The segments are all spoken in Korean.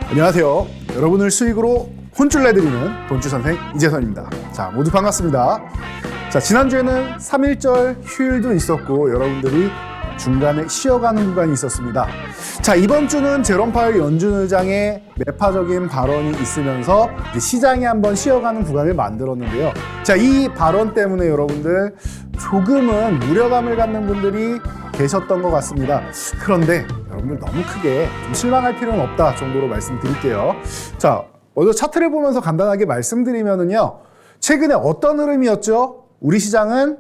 안녕하세요. 여러분을 수익으로 혼쭐 내드리는 돈주 선생 이재선입니다. 자, 모두 반갑습니다. 자, 지난주에는 3.1절 휴일도 있었고 여러분들이 중간에 쉬어가는 구간이 있었습니다. 자, 이번 주는 제롬 파웰 연준 의장의 매파적인 발언이 있으면서 시장이 한번 쉬어가는 구간을 만들었는데요. 자, 이 발언 때문에 여러분들 조금은 우려감을 갖는 분들이 계셨던 것 같습니다. 그런데 여러분들 너무 크게 좀 실망할 필요는 없다 정도로 말씀드릴게요. 자, 먼저 차트를 보면서 간단하게 말씀드리면은요. 최근에 어떤 흐름이었죠? 우리 시장은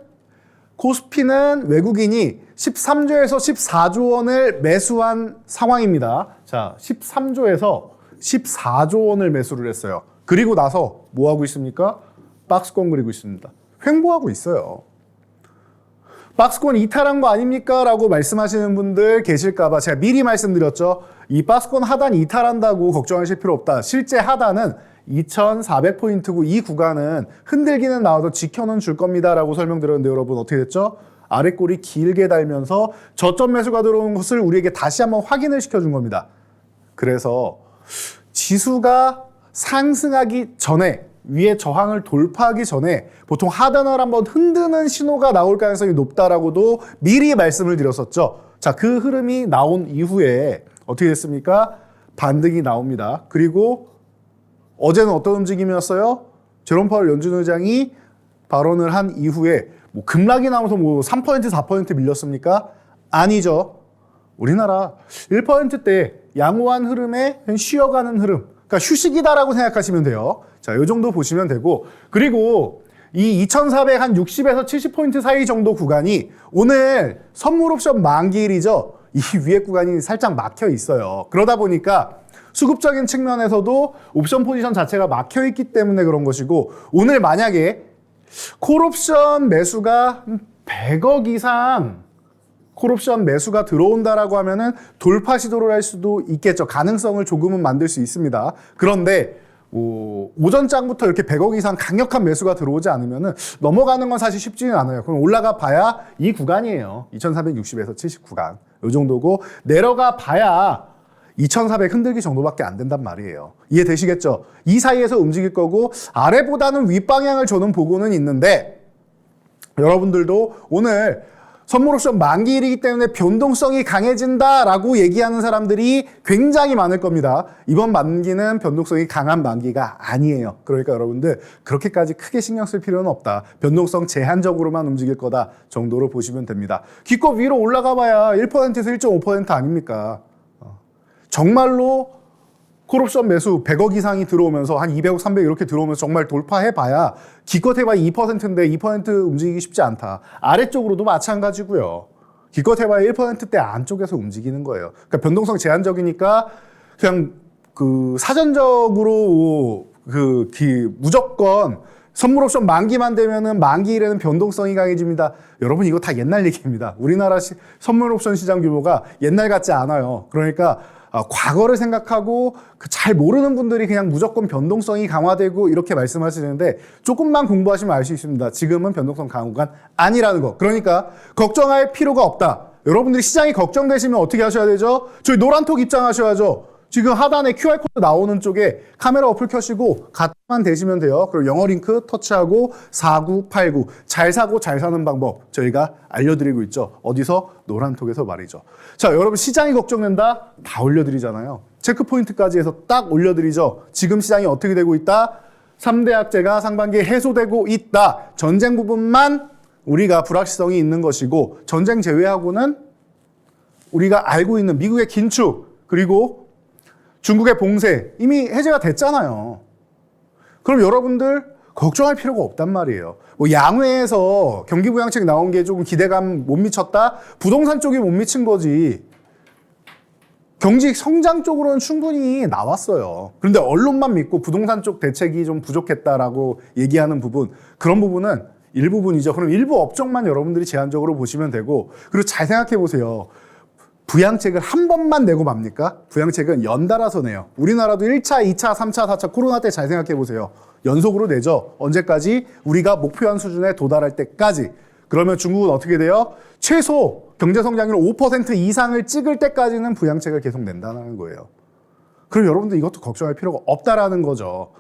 코스피는 외국인이 13조에서 14조 원을 매수한 상황입니다. 자, 13조에서 14조 원을 매수를 했어요. 그리고 나서 뭐 하고 있습니까? 박스권 그리고 있습니다. 횡보하고 있어요. 박스권 이탈한 거 아닙니까? 라고 말씀하시는 분들 계실까봐 제가 미리 말씀드렸죠. 이 박스권 하단 이탈한다고 걱정하실 필요 없다. 실제 하단은 2400포인트고 이 구간은 흔들기는 나와도 지켜는 줄 겁니다 라고 설명드렸는데 여러분 어떻게 됐죠? 아랫골이 길게 달면서 저점 매수가 들어온 것을 우리에게 다시 한번 확인을 시켜준 겁니다. 그래서 지수가 상승하기 전에 위에 저항을 돌파하기 전에 보통 하단을 한번 흔드는 신호가 나올 가능성이 높다라고도 미리 말씀을 드렸었죠. 자, 그 흐름이 나온 이후에 어떻게 됐습니까? 반등이 나옵니다. 그리고 어제는 어떤 움직임이었어요? 제롬 파웰 연준 의장이 발언을 한 이후에 뭐 급락이 나오면서 뭐 3%, 4% 밀렸습니까? 아니죠. 우리나라 1%대 양호한 흐름에 쉬어가는 흐름. 그러니까 휴식이다라고 생각하시면 돼요. 자, 이 정도 보시면 되고, 그리고 이 2460에서 70포인트 사이 정도 구간이 오늘 선물 옵션 만기일이죠. 이 위에 구간이 살짝 막혀 있어요. 그러다 보니까 수급적인 측면에서도 옵션 포지션 자체가 막혀 있기 때문에 그런 것이고, 오늘 만약에 콜옵션 매수가 100억 이상 콜옵션 매수가 들어온다라고 하면은 돌파 시도를 할 수도 있겠죠. 가능성을 조금은 만들 수 있습니다. 그런데 오전장부터 이렇게 100억 이상 강력한 매수가 들어오지 않으면은 넘어가는 건 사실 쉽지는 않아요. 그럼 올라가 봐야 이 구간이에요. 2460에서 70 구간. 이 정도고 내려가 봐야 2400 흔들기 정도밖에 안 된단 말이에요. 이해되시겠죠? 이 사이에서 움직일 거고 아래보다는 윗방향을 저는 보고는 있는데 여러분들도 오늘 선물 옵션 만기일이기 때문에 변동성이 강해진다라고 얘기하는 사람들이 굉장히 많을 겁니다. 이번 만기는 변동성이 강한 만기가 아니에요. 그러니까 여러분들 그렇게까지 크게 신경 쓸 필요는 없다. 변동성 제한적으로만 움직일 거다 정도로 보시면 됩니다. 기껏 위로 올라가 봐야 1%에서 1.5% 아닙니까? 정말로 콜옵션 매수 100억 이상이 들어오면서 한 200억, 300억 이렇게 들어오면서 정말 돌파해봐야 기껏 해봐야 2%인데 2% 움직이기 쉽지 않다. 아래쪽으로도 마찬가지고요. 기껏 해봐야 1%대 안쪽에서 움직이는 거예요. 그러니까 변동성 제한적이니까 그냥 사전적으로 무조건 선물 옵션 만기만 되면은 만기일에는 변동성이 강해집니다. 여러분 이거 다 옛날 얘기입니다. 우리나라 선물 옵션 시장 규모가 옛날 같지 않아요. 그러니까 과거를 생각하고 잘 모르는 분들이 그냥 무조건 변동성이 강화되고 이렇게 말씀하시는데 조금만 공부하시면 알 수 있습니다. 지금은 변동성 강한 구간 아니라는 거. 그러니까 걱정할 필요가 없다. 여러분들이 시장이 걱정되시면 어떻게 하셔야 되죠? 저희 노란톡 입장하셔야죠. 지금 하단에 QR코드 나오는 쪽에 카메라 어플 켜시고 갓만 대시면 돼요. 그리고 영어 링크 터치하고 4989 잘 사고 잘 사는 방법 저희가 알려드리고 있죠. 어디서? 노란톡에서 말이죠. 자, 여러분 시장이 걱정된다? 다 올려드리잖아요. 체크포인트까지 해서 딱 올려드리죠. 지금 시장이 어떻게 되고 있다? 3대 악재가 상반기에 해소되고 있다. 전쟁 부분만 우리가 불확실성이 있는 것이고 전쟁 제외하고는 우리가 알고 있는 미국의 긴축 그리고 중국의 봉쇄 이미 해제가 됐잖아요. 그럼 여러분들 걱정할 필요가 없단 말이에요. 뭐 양회에서 경기부양책 나온 게 조금 기대감 못 미쳤다? 부동산 쪽이 못 미친 거지. 경제 성장 쪽으로는 충분히 나왔어요. 그런데 언론만 믿고 부동산 쪽 대책이 좀 부족했다라고 얘기하는 부분, 그런 부분은 일부분이죠. 그럼 일부 업종만 여러분들이 제한적으로 보시면 되고, 그리고 잘 생각해 보세요. 부양책을 한 번만 내고 맙니까? 부양책은 연달아서 내요. 우리나라도 1차, 2차, 3차, 4차 코로나 때 잘 생각해 보세요. 연속으로 내죠. 언제까지? 우리가 목표한 수준에 도달할 때까지. 그러면 중국은 어떻게 돼요? 최소 경제성장률 5% 이상을 찍을 때까지는 부양책을 계속 낸다는 거예요. 그럼 여러분들 이것도 걱정할 필요가 없다라는 거죠.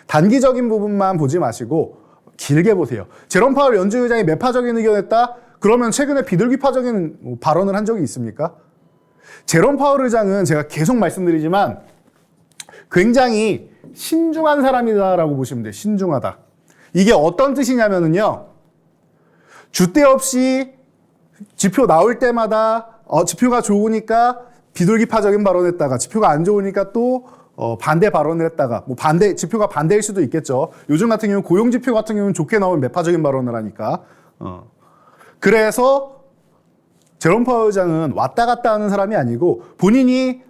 단기적인 부분만 보지 마시고 길게 보세요. 제롬 파월 연준 의장이 매파적인 의견했다? 그러면 최근에 비둘기파적인 발언을 한 적이 있습니까? 제롬 파월 의장은 제가 계속 말씀드리지만 굉장히 신중한 사람이다라고 보시면 돼요. 신중하다. 이게 어떤 뜻이냐면요. 줏대 없이 지표 나올 때마다 지표가 좋으니까 비둘기파적인 발언했다가 지표가 안 좋으니까 또 반대 발언을 했다가 지표가 반대일 수도 있겠죠. 요즘 같은 경우는 고용 지표 같은 경우는 좋게 나오면 매파적인 발언을 하니까. 그래서 제롬 파월 의장은 왔다 갔다 하는 사람이 아니고 본인이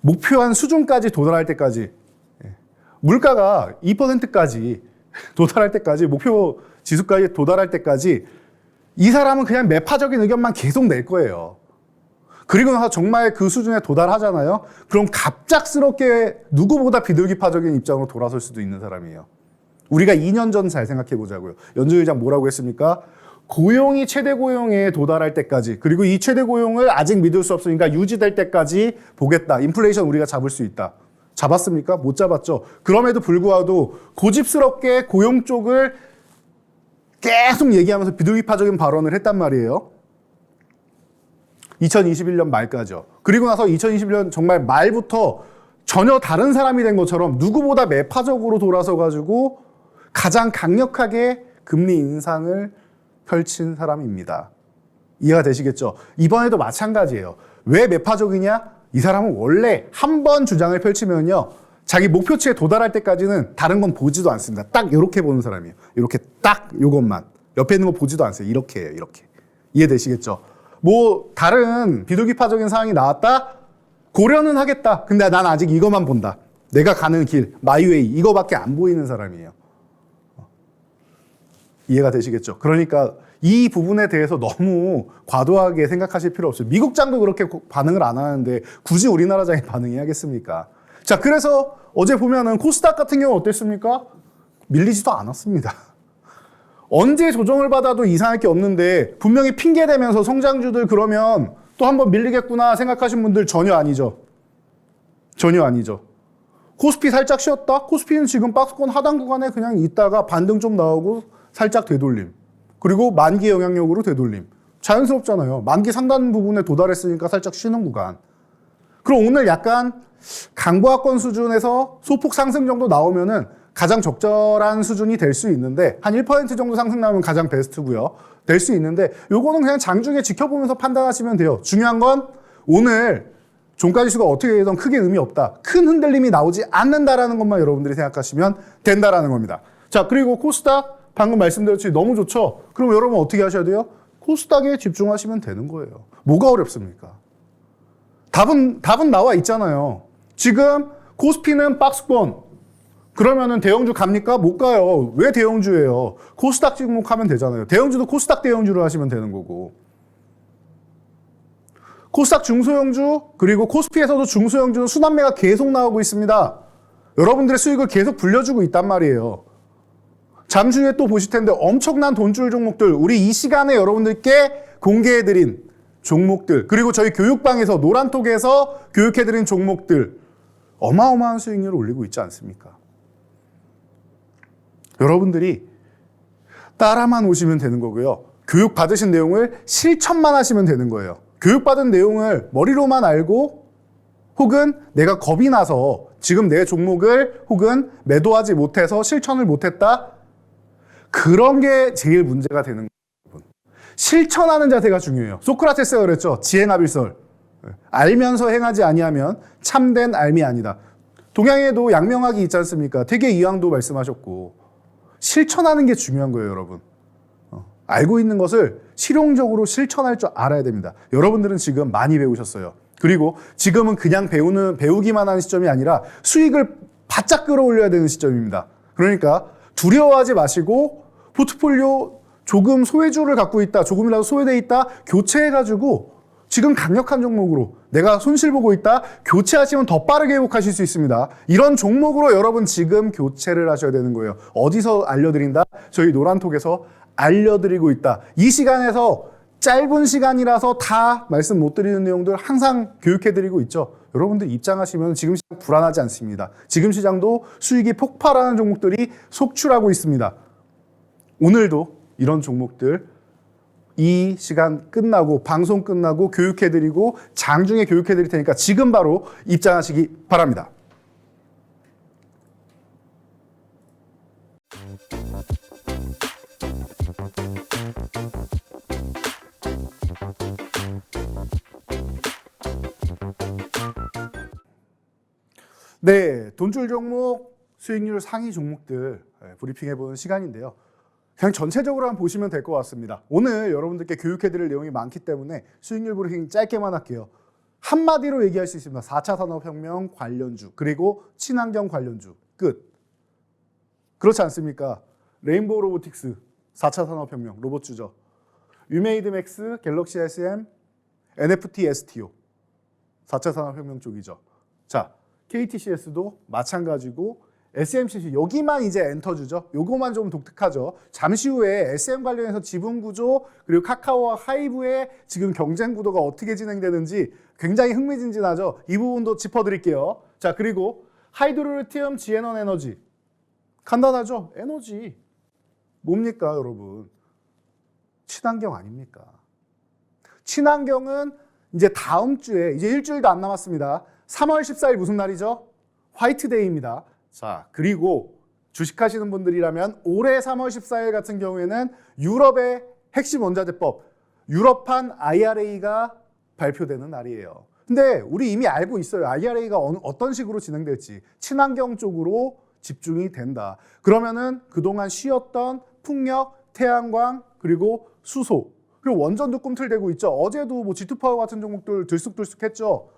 목표한 수준까지 도달할 때까지 물가가 2%까지 도달할 때까지 목표 지수까지 도달할 때까지 이 사람은 그냥 매파적인 의견만 계속 낼 거예요. 그리고 나서 정말 그 수준에 도달하잖아요. 그럼 갑작스럽게 누구보다 비둘기파적인 입장으로 돌아설 수도 있는 사람이에요. 우리가 2년 전 잘 생각해 보자고요. 연준 의장 뭐라고 했습니까? 고용이 최대 고용에 도달할 때까지, 그리고 이 최대 고용을 아직 믿을 수 없으니까 유지될 때까지 보겠다. 인플레이션 우리가 잡을 수 있다. 잡았습니까? 못 잡았죠. 그럼에도 불구하고 고집스럽게 고용 쪽을 계속 얘기하면서 비둘기파적인 발언을 했단 말이에요. 2021년 말까지요. 그리고 나서 2021년 정말 말부터 전혀 다른 사람이 된 것처럼 누구보다 매파적으로 돌아서 가지고 가장 강력하게 금리 인상을 펼친 사람입니다. 이해가 되시겠죠? 이번에도 마찬가지예요. 왜 매파적이냐? 이 사람은 원래 한 번 주장을 펼치면요. 자기 목표치에 도달할 때까지는 다른 건 보지도 않습니다. 딱 이렇게 보는 사람이에요. 이렇게 딱 이것만. 옆에 있는 거 보지도 않어요. 이렇게 해요. 이렇게. 이해되시겠죠? 다른 비둘기파적인 상황이 나왔다? 고려는 하겠다. 근데 난 아직 이것만 본다. 내가 가는 길, 마이웨이, 이거밖에 안 보이는 사람이에요. 이해가 되시겠죠? 그러니까 이 부분에 대해서 너무 과도하게 생각하실 필요 없어요. 미국장도 그렇게 반응을 안 하는데 굳이 우리나라장이 반응해야겠습니까? 자, 그래서 어제 보면은 코스닥 같은 경우 어땠습니까? 밀리지도 않았습니다. 언제 조정을 받아도 이상할 게 없는데 분명히 핑계대면서 성장주들 그러면 또 한번 밀리겠구나 생각하신 분들 전혀 아니죠. 전혀 아니죠. 코스피 살짝 쉬었다? 코스피는 지금 박스권 하단 구간에 그냥 있다가 반등 좀 나오고 살짝 되돌림. 그리고 만기 영향력으로 되돌림. 자연스럽잖아요. 만기 상단 부분에 도달했으니까 살짝 쉬는 구간. 그럼 오늘 약간 강보합권 수준에서 소폭 상승 정도 나오면은 가장 적절한 수준이 될 수 있는데 한 1% 정도 상승 나오면 가장 베스트고요. 될 수 있는데 요거는 그냥 장중에 지켜보면서 판단하시면 돼요. 중요한 건 오늘 종가지수가 어떻게 되든 크게 의미 없다. 큰 흔들림이 나오지 않는다라는 것만 여러분들이 생각하시면 된다라는 겁니다. 자, 그리고 코스닥 방금 말씀드렸듯이 너무 좋죠? 그럼 여러분 어떻게 하셔야 돼요? 코스닥에 집중하시면 되는 거예요. 뭐가 어렵습니까? 답은 나와 있잖아요. 지금 코스피는 박스권. 그러면은 대형주 갑니까? 못 가요. 왜 대형주예요? 코스닥 지목하면 되잖아요. 대형주도 코스닥 대형주로 하시면 되는 거고. 코스닥 중소형주 그리고 코스피에서도 중소형주는 순환매가 계속 나오고 있습니다. 여러분들의 수익을 계속 불려주고 있단 말이에요. 잠시 후에 또 보실 텐데 엄청난 돈줄 종목들, 우리 이 시간에 여러분들께 공개해드린 종목들, 그리고 저희 교육방에서 노란톡에서 교육해드린 종목들 어마어마한 수익률을 올리고 있지 않습니까? 여러분들이 따라만 오시면 되는 거고요. 교육받으신 내용을 실천만 하시면 되는 거예요. 교육받은 내용을 머리로만 알고 혹은 내가 겁이 나서 지금 내 종목을 혹은 매도하지 못해서 실천을 못했다? 그런 게 제일 문제가 되는 거예요. 실천하는 자세가 중요해요. 소크라테스가 그랬죠. 지행하빌설. 알면서 행하지 아니하면 참된 알미 아니다. 동양에도 양명학이 있지 않습니까? 태계 이황도 말씀하셨고. 실천하는 게 중요한 거예요, 여러분. 알고 있는 것을 실용적으로 실천할 줄 알아야 됩니다. 여러분들은 지금 많이 배우셨어요. 그리고 지금은 그냥 배우기만 하는 시점이 아니라 수익을 바짝 끌어올려야 되는 시점입니다. 그러니까 두려워하지 마시고 포트폴리오 조금 소외주를 갖고 있다, 조금이라도 소외돼 있다, 교체해가지고 지금 강력한 종목으로 내가 손실 보고 있다, 교체하시면 더 빠르게 회복하실 수 있습니다. 이런 종목으로 여러분 지금 교체를 하셔야 되는 거예요. 어디서 알려드린다? 저희 노란톡에서 알려드리고 있다. 이 시간에서 짧은 시간이라서 다 말씀 못 드리는 내용들 항상 교육해드리고 있죠. 여러분들 입장하시면 지금 시장 불안하지 않습니다. 지금 시장도 수익이 폭발하는 종목들이 속출하고 있습니다. 오늘도 이런 종목들 이 시간 끝나고 방송 끝나고 교육해드리고 장중에 교육해드릴 테니까 지금 바로 입장하시기 바랍니다. 네, 돈줄 종목, 수익률 상위 종목들 브리핑해보는 시간인데요. 그냥 전체적으로 한번 보시면 될 것 같습니다. 오늘 여러분들께 교육해드릴 내용이 많기 때문에 수익률 브리핑 짧게만 할게요. 한마디로 얘기할 수 있습니다. 4차 산업혁명 관련주, 그리고 친환경 관련주, 끝. 그렇지 않습니까? 레인보우 로보틱스, 4차 산업혁명, 로봇주죠. 유메이드맥스, 갤럭시 SM, NFT, STO, 4차 산업혁명 쪽이죠. 자, KTCS도 마찬가지고 SMCC 여기만 이제 엔터주죠. 요거만 좀 독특하죠. 잠시 후에 SM 관련해서 지분 구조 그리고 카카오와 하이브의 지금 경쟁 구도가 어떻게 진행되는지 굉장히 흥미진진하죠. 이 부분도 짚어드릴게요. 자, 그리고 하이드로리튬 지에넌 에너지 간단하죠. 에너지 뭡니까 여러분? 친환경 아닙니까? 친환경은 이제 다음 주에 이제 일주일도 안 남았습니다. 3월 14일 무슨 날이죠? 화이트데이입니다. 자, 그리고 주식하시는 분들이라면 올해 3월 14일 같은 경우에는 유럽의 핵심 원자재법, 유럽판 IRA가 발표되는 날이에요. 근데 우리 이미 알고 있어요. IRA가 어떤 식으로 진행될지. 친환경 쪽으로 집중이 된다. 그러면은 그동안 쉬었던 풍력, 태양광, 그리고 수소, 그리고 원전도 꿈틀대고 있죠. 어제도 뭐 G2파워 같은 종목들 들쑥들쑥했죠.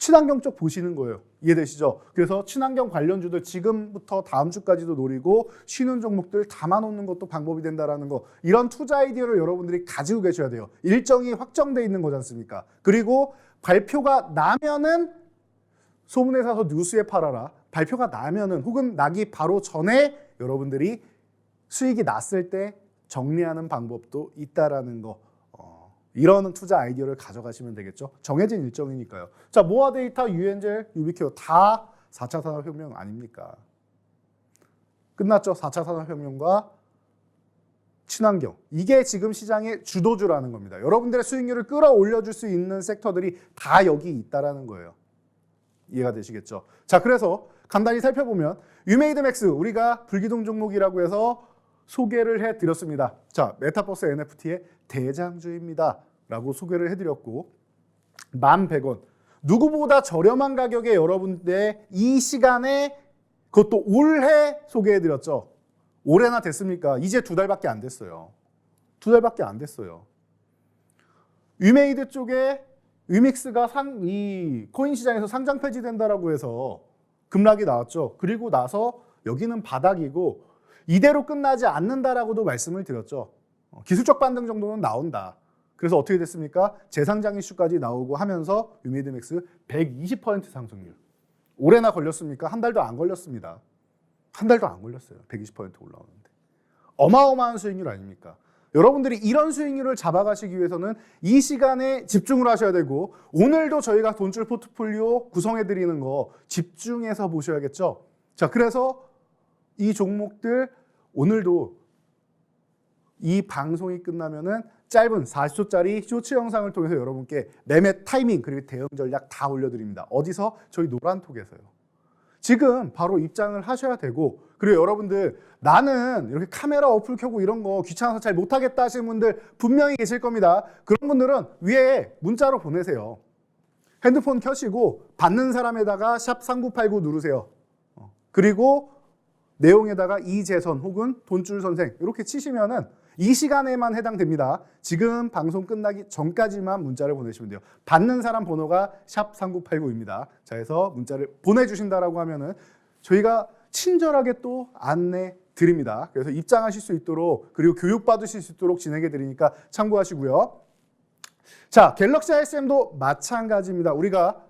친환경 쪽 보시는 거예요. 이해되시죠? 그래서 친환경 관련주들 지금부터 다음 주까지도 노리고 쉬는 종목들 담아놓는 것도 방법이 된다라는 거. 이런 투자 아이디어를 여러분들이 가지고 계셔야 돼요. 일정이 확정돼 있는 거지 않습니까? 그리고 발표가 나면은 소문에 사서 뉴스에 팔아라. 발표가 나면은 혹은 나기 바로 전에 여러분들이 수익이 났을 때 정리하는 방법도 있다라는 거. 이런 투자 아이디어를 가져가시면 되겠죠. 정해진 일정이니까요. 자, 모아데이터, 유엔젤, 유비케어 다 4차 산업혁명 아닙니까? 끝났죠. 4차 산업혁명과 친환경. 이게 지금 시장의 주도주라는 겁니다. 여러분들의 수익률을 끌어올려줄 수 있는 섹터들이 다 여기 있다라는 거예요. 이해가 되시겠죠? 자, 그래서 간단히 살펴보면 유메이드맥스 우리가 불기둥 종목이라고 해서 소개를 해드렸습니다. 자, 메타버스 NFT의 대장주입니다 라고 소개를 해드렸고 11,100원 누구보다 저렴한 가격에 여러분들 이 시간에 그것도 올해 소개해드렸죠. 올해나 됐습니까? 이제 2달밖에 안 됐어요. 2달밖에 안 됐어요. 유메이드 쪽에 위믹스가 이 코인 시장에서 상장 폐지된다라고 해서 급락이 나왔죠. 그리고 나서 여기는 바닥이고 이대로 끝나지 않는다라고도 말씀을 드렸죠. 기술적 반등 정도는 나온다. 그래서 어떻게 됐습니까? 재상장 이슈까지 나오고 하면서 유메이드맥스 120% 상승률. 올해나 걸렸습니까? 한 달도 안 걸렸습니다. 한 달도 안 걸렸어요. 120% 올라오는데. 어마어마한 수익률 아닙니까? 여러분들이 이런 수익률을 잡아가시기 위해서는 이 시간에 집중을 하셔야 되고 오늘도 저희가 돈줄 포트폴리오 구성해드리는 거 집중해서 보셔야겠죠. 자, 그래서 이 종목들 오늘도 이 방송이 끝나면은 짧은 40초짜리 쇼츠 영상을 통해서 여러분께 매매 타이밍 그리고 대응 전략 다 올려드립니다. 어디서? 저희 노란톡에서요. 지금 바로 입장을 하셔야 되고 그리고 여러분들 나는 이렇게 카메라 어플 켜고 이런 거 귀찮아서 잘 못하겠다 하시는 분들 분명히 계실 겁니다. 그런 분들은 위에 문자로 보내세요. 핸드폰 켜시고 받는 사람에다가 샵 3989 누르세요. 그리고 내용에다가 이재선 혹은 돈줄 선생 이렇게 치시면은 이 시간에만 해당됩니다. 지금 방송 끝나기 전까지만 문자를 보내시면 돼요. 받는 사람 번호가 샵 3989입니다. 자, 해서 문자를 보내주신다라고 하면은 저희가 친절하게 또 안내 드립니다. 그래서 입장하실 수 있도록 그리고 교육받으실 수 있도록 진행해 드리니까 참고하시고요. 자, 갤럭시 SM도 마찬가지입니다. 우리가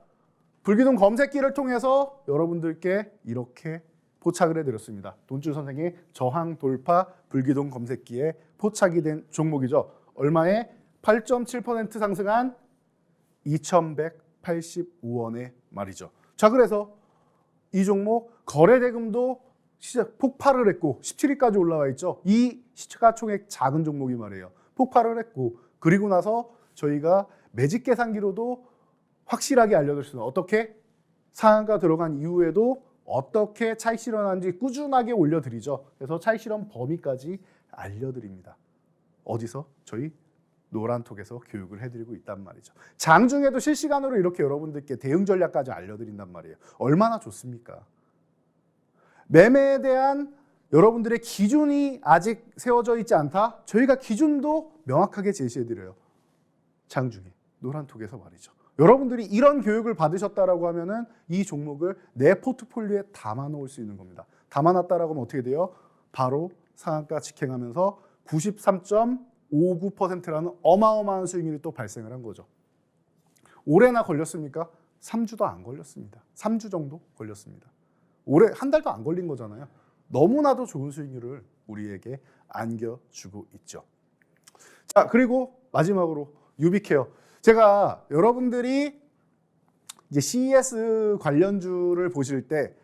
불기둥 검색기를 통해서 여러분들께 이렇게 포착을 해드렸습니다. 돈줄 선생의 저항 돌파 불기둥 검색기에 포착이 된 종목이죠. 얼마에? 8.7% 상승한 185원에 말이죠. 자, 그래서 이 종목 거래대금도 시작 폭발을 했고 17위까지 올라와 있죠. 이 시가총액 작은 종목이 말이에요. 폭발을 했고, 그리고 나서 저희가 매직 계산기로도 확실하게 알려드릴 수 있는, 어떻게 상한가 들어간 이후에도 어떻게 차익 실현하는지 꾸준하게 올려드리죠. 그래서 차익 실현 범위까지 알려드립니다. 어디서? 저희 노란톡에서 교육을 해드리고 있단 말이죠. 장중에도 실시간으로 이렇게 여러분들께 대응 전략까지 알려드린단 말이에요. 얼마나 좋습니까? 매매에 대한 여러분들의 기준이 아직 세워져 있지 않다? 저희가 기준도 명확하게 제시해드려요. 장중에 노란톡에서 말이죠. 여러분들이 이런 교육을 받으셨다라고 하면은 이 종목을 내 포트폴리오에 담아 놓을 수 있는 겁니다. 담아 놨다라고 하면 어떻게 돼요? 바로 상한가 직행하면서 93.59%라는 어마어마한 수익률이 또 발생을 한 거죠. 올해나 걸렸습니까? 3주도 안 걸렸습니다. 3주 정도 걸렸습니다. 올해 한 달도 안 걸린 거잖아요. 너무나도 좋은 수익률을 우리에게 안겨주고 있죠. 자, 그리고 마지막으로 유비케어. 제가 여러분들이 이제 CES 관련주를 보실 때,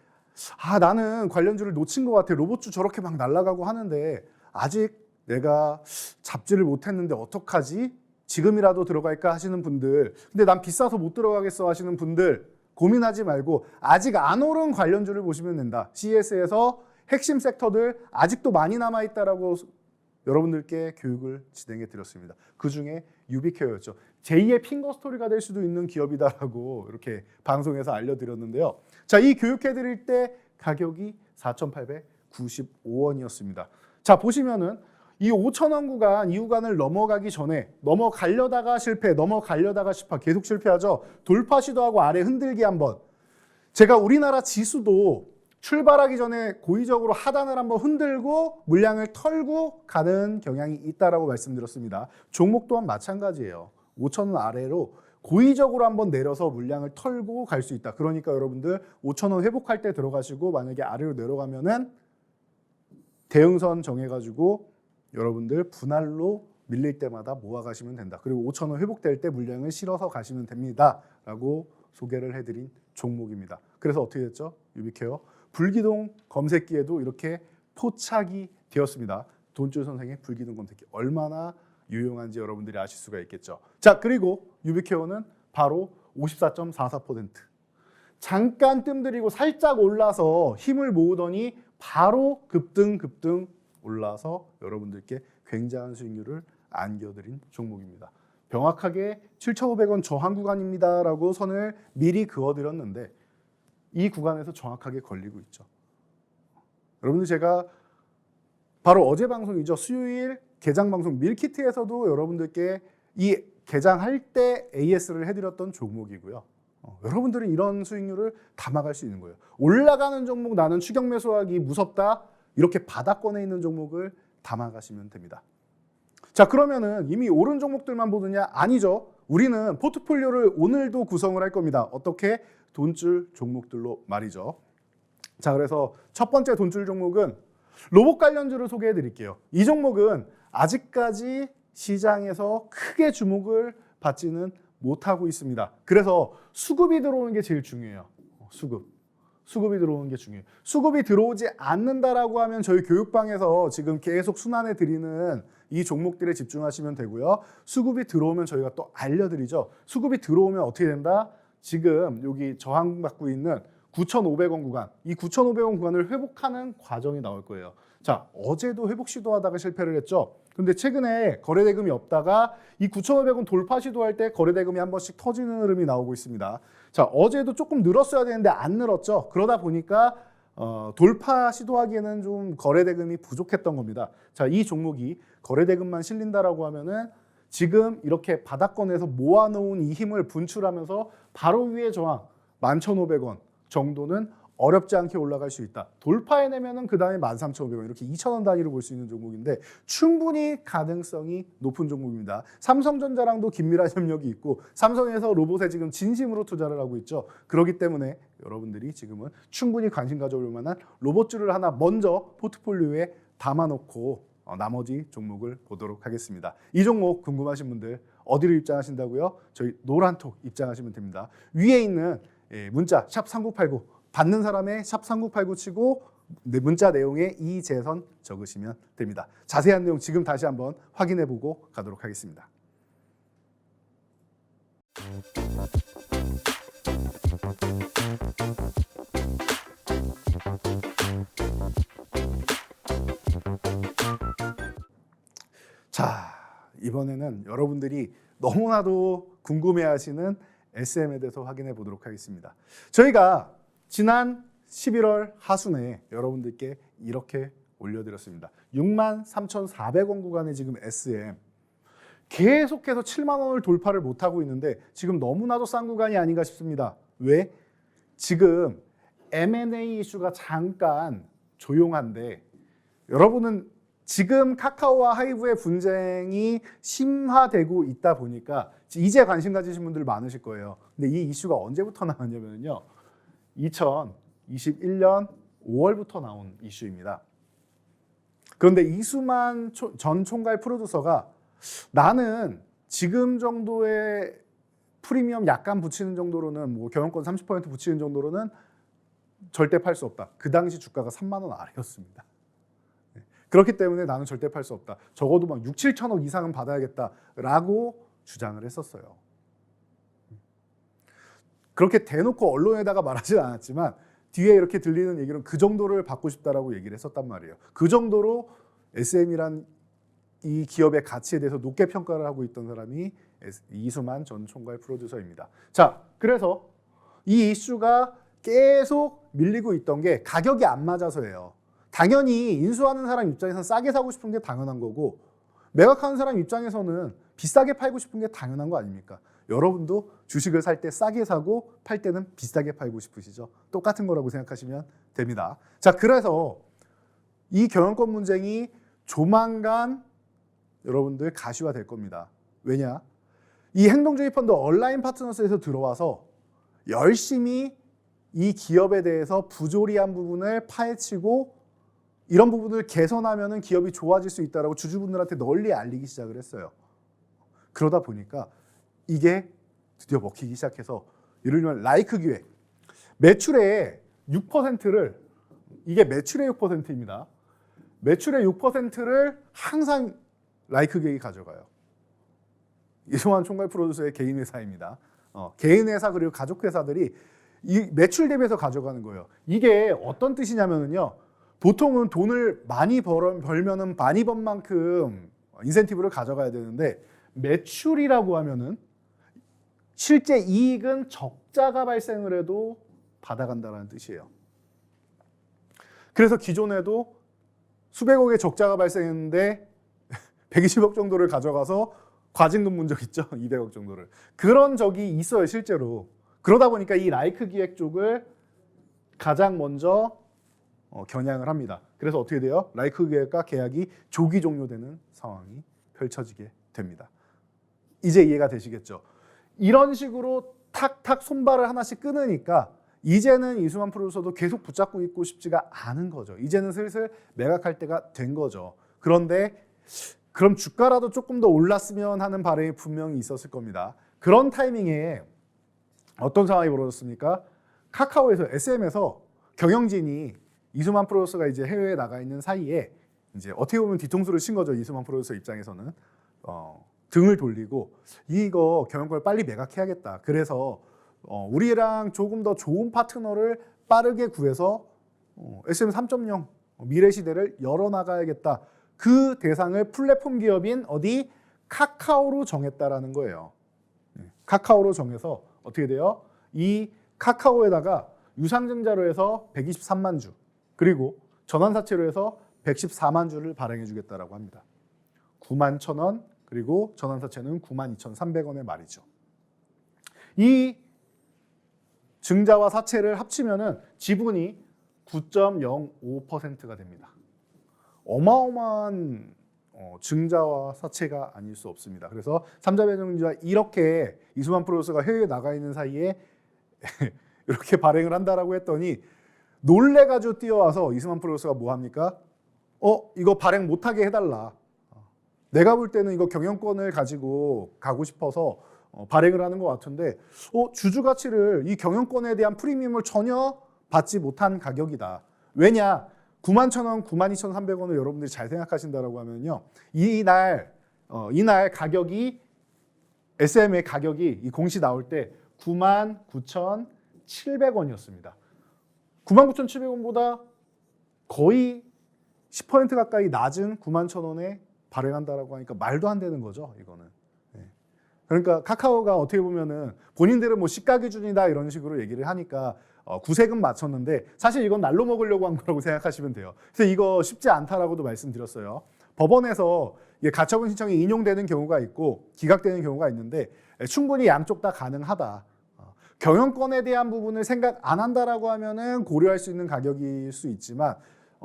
나는 관련주를 놓친 것 같아. 로봇주 저렇게 막 날아가고 하는데 아직 내가 잡지를 못했는데 어떡하지? 지금이라도 들어갈까 하시는 분들, 근데 난 비싸서 못 들어가겠어 하시는 분들, 고민하지 말고 아직 안 오른 관련주를 보시면 된다. CES에서 핵심 섹터들 아직도 많이 남아있다라고 여러분들께 교육을 진행해 드렸습니다. 그 중에 유비케어였죠. 제2의 핑거 스토리가 될 수도 있는 기업이다라고 이렇게 방송에서 알려드렸는데요. 자, 이 교육해 드릴 때 가격이 4,895원이었습니다. 자, 보시면은 이 5,000원 구간, 이 구간을 넘어가기 전에 넘어가려다가 실패, 넘어가려다가 계속 실패하죠. 돌파 시도하고 아래 흔들기 한번. 제가 우리나라 지수도 출발하기 전에 고의적으로 하단을 한번 흔들고 물량을 털고 가는 경향이 있다라고 말씀드렸습니다. 종목 또한 마찬가지예요. 5,000원 아래로 고의적으로 한번 내려서 물량을 털고 갈 수 있다. 그러니까 여러분들 5,000원 회복할 때 들어가시고, 만약에 아래로 내려가면은 대응선 정해가지고 여러분들 분할로 밀릴 때마다 모아가시면 된다. 그리고 5,000원 회복될 때 물량을 실어서 가시면 됩니다. 라고 소개를 해드린 종목입니다. 그래서 어떻게 됐죠? 유비케어 불기둥 검색기에도 이렇게 포착이 되었습니다. 돈줄 선생의 불기둥 검색기 얼마나 유용한지 여러분들이 아실 수가 있겠죠. 자, 그리고 유비케어는 바로 54.44%. 잠깐 뜸들이고 살짝 올라서 힘을 모으더니 바로 급등 올라서 여러분들께 굉장한 수익률을 안겨드린 종목입니다. 명확하게 7,500원 저항 구간입니다 라고 선을 미리 그어드렸는데 이 구간에서 정확하게 걸리고 있죠. 여러분들, 제가 바로 어제 방송이죠. 수요일 개장 방송 밀키트에서도 여러분들께 이 개장할 때 AS를 해드렸던 종목이고요. 여러분들은 이런 수익률을 담아갈 수 있는 거예요. 올라가는 종목 나는 추격 매수하기 무섭다, 이렇게 바닥권에 있는 종목을 담아가시면 됩니다. 자, 그러면은 이미 오른 종목들만 보느냐? 아니죠. 우리는 포트폴리오를 오늘도 구성을 할 겁니다. 어떻게? 돈줄 종목들로 말이죠. 자, 그래서 첫 번째 돈줄 종목은 로봇 관련주를 소개해 드릴게요. 이 종목은 아직까지 시장에서 크게 주목을 받지는 못하고 있습니다. 그래서 수급이 들어오는 게 제일 중요해요. 수급이 들어오는 게 중요해요. 수급이 들어오지 않는다라고 하면 저희 교육방에서 지금 계속 순환해 드리는 이 종목들에 집중하시면 되고요. 수급이 들어오면 저희가 또 알려드리죠. 수급이 들어오면 어떻게 된다? 지금 여기 저항받고 있는 9,500원 구간, 이 9,500원 구간을 회복하는 과정이 나올 거예요. 자, 어제도 회복 시도하다가 실패를 했죠. 근데 최근에 거래대금이 없다가 이 9,500원 돌파 시도할 때 거래대금이 한 번씩 터지는 흐름이 나오고 있습니다. 자, 어제도 조금 늘었어야 되는데 안 늘었죠. 그러다 보니까 돌파 시도하기에는 좀 거래대금이 부족했던 겁니다. 자, 이 종목이 거래대금만 실린다라고 하면은 지금 이렇게 바닥권에서 모아놓은 이 힘을 분출하면서 바로 위에 저항 11,500원 정도는 어렵지 않게 올라갈 수 있다. 돌파해내면은 그 다음에 13,500원, 이렇게 2,000원 단위로 볼 수 있는 종목인데 충분히 가능성이 높은 종목입니다. 삼성전자랑도 긴밀한 협력이 있고 삼성에서 로봇에 지금 진심으로 투자를 하고 있죠. 그렇기 때문에 여러분들이 지금은 충분히 관심 가져볼 만한 로봇주를 하나 먼저 포트폴리오에 담아놓고 나머지 종목을 보도록 하겠습니다. 이 종목 궁금하신 분들 어디로 입장하신다고요? 저희 노란톡 입장하시면 됩니다. 위에 있는 문자 샵 3989 받는 사람의 샵 3989 치고 문자 내용에 이재선 적으시면 됩니다. 자세한 내용 지금 다시 한번 확인해 보고 가도록 하겠습니다. 자, 이번에는 여러분들이 너무나도 궁금해하시는 SM에 대해서 확인해 보도록 하겠습니다. 저희가 지난 11월 하순에 여러분들께 이렇게 올려드렸습니다. 63,400원 구간의 지금 SM 계속해서 7만 원을 돌파를 못하고 있는데 지금 너무나도 싼 구간이 아닌가 싶습니다. 왜? 지금 M&A 이슈가 잠깐 조용한데 여러분은 지금 카카오와 하이브의 분쟁이 심화되고 있다 보니까 이제 관심 가지신 분들 많으실 거예요. 근데 이 이슈가 언제부터 나왔냐면요. 2021년 5월부터 나온 이슈입니다. 그런데 이수만 전 총괄 프로듀서가 나는 지금 정도의 프리미엄 약간 붙이는 정도로는 뭐 경영권 30% 붙이는 정도로는 절대 팔 수 없다. 그 당시 주가가 3만 원 아래였습니다. 그렇기 때문에 나는 절대 팔 수 없다. 적어도 막 6, 7천억 이상은 받아야겠다라고 주장을 했었어요. 그렇게 대놓고 언론에다가 말하진 않았지만 뒤에 이렇게 들리는 얘기는 그 정도를 받고 싶다라고 얘기를 했었단 말이에요. 그 정도로 SM이란 이 기업의 가치에 대해서 높게 평가를 하고 있던 사람이 이수만 전 총괄 프로듀서입니다. 자, 그래서 이 이슈가 계속 밀리고 있던 게 가격이 안 맞아서예요. 당연히 인수하는 사람 입장에서는 싸게 사고 싶은 게 당연한 거고 매각하는 사람 입장에서는 비싸게 팔고 싶은 게 당연한 거 아닙니까? 여러분도 주식을 살 때 싸게 사고 팔 때는 비싸게 팔고 싶으시죠? 똑같은 거라고 생각하시면 됩니다. 자, 그래서 이 경영권 분쟁이 조만간 여러분들 가시화될 겁니다. 왜냐? 이 행동주의 펀드 얼라인 파트너스에서 들어와서 열심히 이 기업에 대해서 부조리한 부분을 파헤치고 이런 부분을 개선하면 기업이 좋아질 수 있다고 주주분들한테 널리 알리기 시작을 했어요. 그러다 보니까 이게 드디어 먹히기 시작해서 예를 들면 라이크 기획 매출의 6%를 이게 매출의 6%입니다. 매출의 6%를 항상 라이크 기획이 가져가요. 이승환 총괄 프로듀서의 개인 회사입니다. 개인 회사 그리고 가족 회사들이 이 매출 대비해서 가져가는 거예요. 이게 어떤 뜻이냐면요. 보통은 돈을 많이 벌면은 많이 번 만큼 인센티브를 가져가야 되는데 매출이라고 하면은 실제 이익은 적자가 발생을 해도 받아간다는 뜻이에요. 그래서 기존에도 수백억의 적자가 발생했는데 120억 정도를 가져가서 과징금 문 적 있죠. 200억 정도를. 그런 적이 있어요, 실제로. 그러다 보니까 이 라이크 기획 쪽을 가장 먼저 겨냥을 합니다. 그래서 어떻게 돼요? 라이크 기획과 계약이 조기 종료되는 상황이 펼쳐지게 됩니다. 이제 이해가 되시겠죠? 이런 식으로 탁탁 손발을 하나씩 끊으니까 이제는 이수만 프로듀서도 계속 붙잡고 있고 싶지가 않은 거죠. 이제는 슬슬 매각할 때가 된 거죠. 그런데 그럼 주가라도 조금 더 올랐으면 하는 바람이 분명히 있었을 겁니다. 그런 타이밍에 어떤 상황이 벌어졌습니까? 카카오에서 SM에서 경영진이 이수만 프로듀서가 이제 해외에 나가 있는 사이에 이제 어떻게 보면 뒤통수를 친 거죠. 이수만 프로듀서 입장에서는 등을 돌리고 이거 경영권을 빨리 매각해야겠다. 그래서 우리랑 조금 더 좋은 파트너를 빠르게 구해서 SM 3.0 미래 시대를 열어나가야겠다. 그 대상을 플랫폼 기업인 어디 카카오로 정했다라는 거예요. 카카오로 정해서 어떻게 돼요? 이 카카오에다가 유상증자로 해서 123만 주 그리고 전환사채로 해서 114만 주를 발행해 주겠다라고 합니다. 9만 1,000원 그리고 전환사채는 92,300원의 말이죠. 이 증자와 사채를 합치면은 지분이 9.05%가 됩니다. 어마어마한 증자와 사채가 아닐 수 없습니다. 그래서 삼자배정주가 이렇게 이수만 프로듀서가 해외에 나가 있는 사이에 이렇게 발행을 한다라고 했더니 놀래가지고 뛰어와서 이수만 프로듀서가 뭐 합니까? 이거 발행 못하게 해달라. 내가 볼 때는 이거 경영권을 가지고 가고 싶어서 발행을 하는 것 같은데 주주 가치를 이 경영권에 대한 프리미엄을 전혀 받지 못한 가격이다. 왜냐? 91,000원, 92,300원을 여러분들이 잘 생각하신다라고 하면요. 이날 가격이 SM의 가격이 이 공시 나올 때 99,700원이었습니다. 99,700원보다 거의 10% 가까이 낮은 91,000원에 발행한다라고 하니까 말도 안 되는 거죠, 이거는. 그러니까 카카오가 어떻게 보면은 본인들은 뭐 시가 기준이다 이런 식으로 얘기를 하니까 구세금 맞췄는데 사실 이건 날로 먹으려고 한 거라고 생각하시면 돼요. 그래서 이거 쉽지 않다라고도 말씀드렸어요. 법원에서 가처분 신청이 인용되는 경우가 있고 기각되는 경우가 있는데 충분히 양쪽 다 가능하다. 경영권에 대한 부분을 생각 안 한다라고 하면은 고려할 수 있는 가격일 수 있지만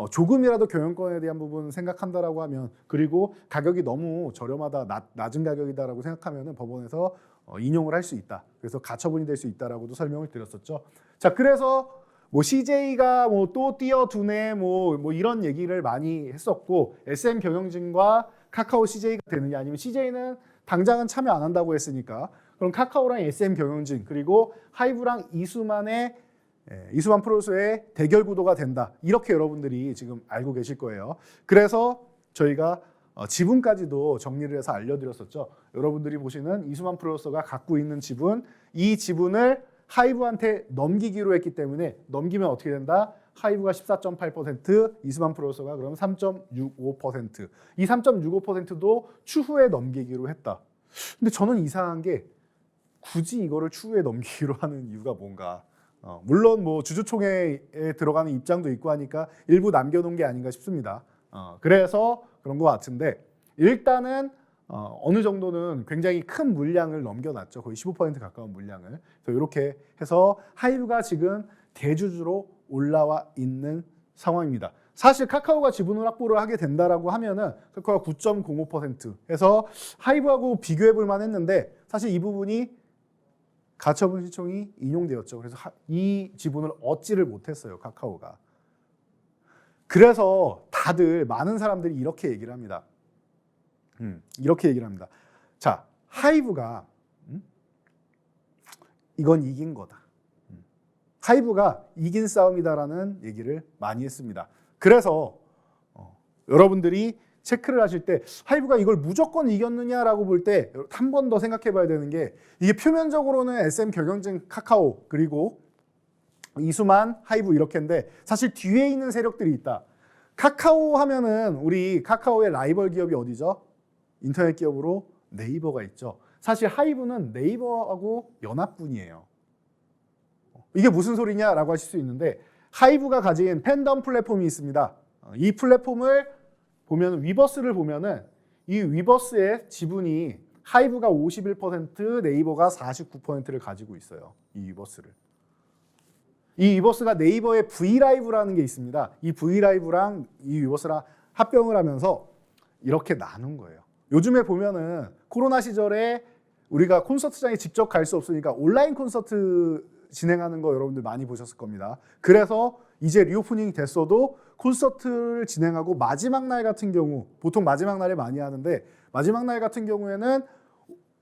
조금이라도 경영권에 대한 부분 생각한다라고 하면 그리고 가격이 너무 저렴하다, 낮은 가격이다라고 생각하면은 법원에서 인용을 할 수 있다. 그래서 가처분이 될 수 있다라고도 설명을 드렸었죠. 자, 그래서 뭐 CJ가 뭐 또 뛰어두네 뭐 이런 얘기를 많이 했었고 SM 경영진과 카카오 CJ가 되느냐 아니면 CJ는 당장은 참여 안 한다고 했으니까 그럼 카카오랑 SM 경영진 그리고 하이브랑 이수만 프로듀서의 대결 구도가 된다. 이렇게 여러분들이 지금 알고 계실 거예요. 그래서 저희가 지분까지도 정리를 해서 알려드렸었죠. 여러분들이 보시는 이수만 프로듀서가 갖고 있는 지분, 이 지분을 하이브한테 넘기기로 했기 때문에 넘기면 어떻게 된다? 하이브가 14.8%, 이수만 프로듀서가 그럼 3.65%. 이 3.65%도 추후에 넘기기로 했다. 근데 저는 이상한 게 굳이 이거를 추후에 넘기기로 하는 이유가 뭔가? 물론 뭐 주주총회에 들어가는 입장도 있고 하니까 일부 남겨놓은 게 아닌가 싶습니다. 그래서 그런 것 같은데 일단은 어느 정도는 굉장히 큰 물량을 넘겨놨죠. 거의 15% 가까운 물량을. 그래서 이렇게 해서 하이브가 지금 대주주로 올라와 있는 상황입니다. 사실 카카오가 지분을 확보를 하게 된다라고 하면은 카카오가 9.05% 해서 하이브하고 비교해 볼 만했는데 사실 이 부분이 가처분 신청이 인용되었죠. 그래서 이 지분을 얻지를 못했어요, 카카오가. 그래서 다들 많은 사람들이 이렇게 얘기를 합니다. 이렇게 얘기를 합니다. 자, 하이브가 이건 이긴 거다. 하이브가 이긴 싸움이다라는 얘기를 많이 했습니다. 그래서 여러분들이 체크를 하실 때 하이브가 이걸 무조건 이겼느냐라고 볼 때 한 번 더 생각해 봐야 되는 게 이게 표면적으로는 SM 경영진 카카오 그리고 이수만 하이브 이렇게인데 사실 뒤에 있는 세력들이 있다. 카카오 하면은 우리 카카오의 라이벌 기업이 어디죠? 인터넷 기업으로 네이버가 있죠. 사실 하이브는 네이버하고 연합군이에요. 이게 무슨 소리냐라고 하실 수 있는데 하이브가 가진 팬덤 플랫폼이 있습니다. 이 플랫폼을 보면 위버스를 보면은 이 위버스의 지분이 하이브가 51%, 네이버가 49%를 가지고 있어요. 이 위버스를. 이 위버스가 네이버의 V라이브라는 게 있습니다. 이 V라이브랑 이 위버스랑 합병을 하면서 이렇게 나눈 거예요. 요즘에 보면은 코로나 시절에 우리가 콘서트장에 직접 갈 수 없으니까 온라인 콘서트 진행하는 거 여러분들 많이 보셨을 겁니다. 그래서 이제 리오프닝이 됐어도 콘서트를 진행하고 마지막 날 같은 경우 보통 마지막 날에 많이 하는데 마지막 날 같은 경우에는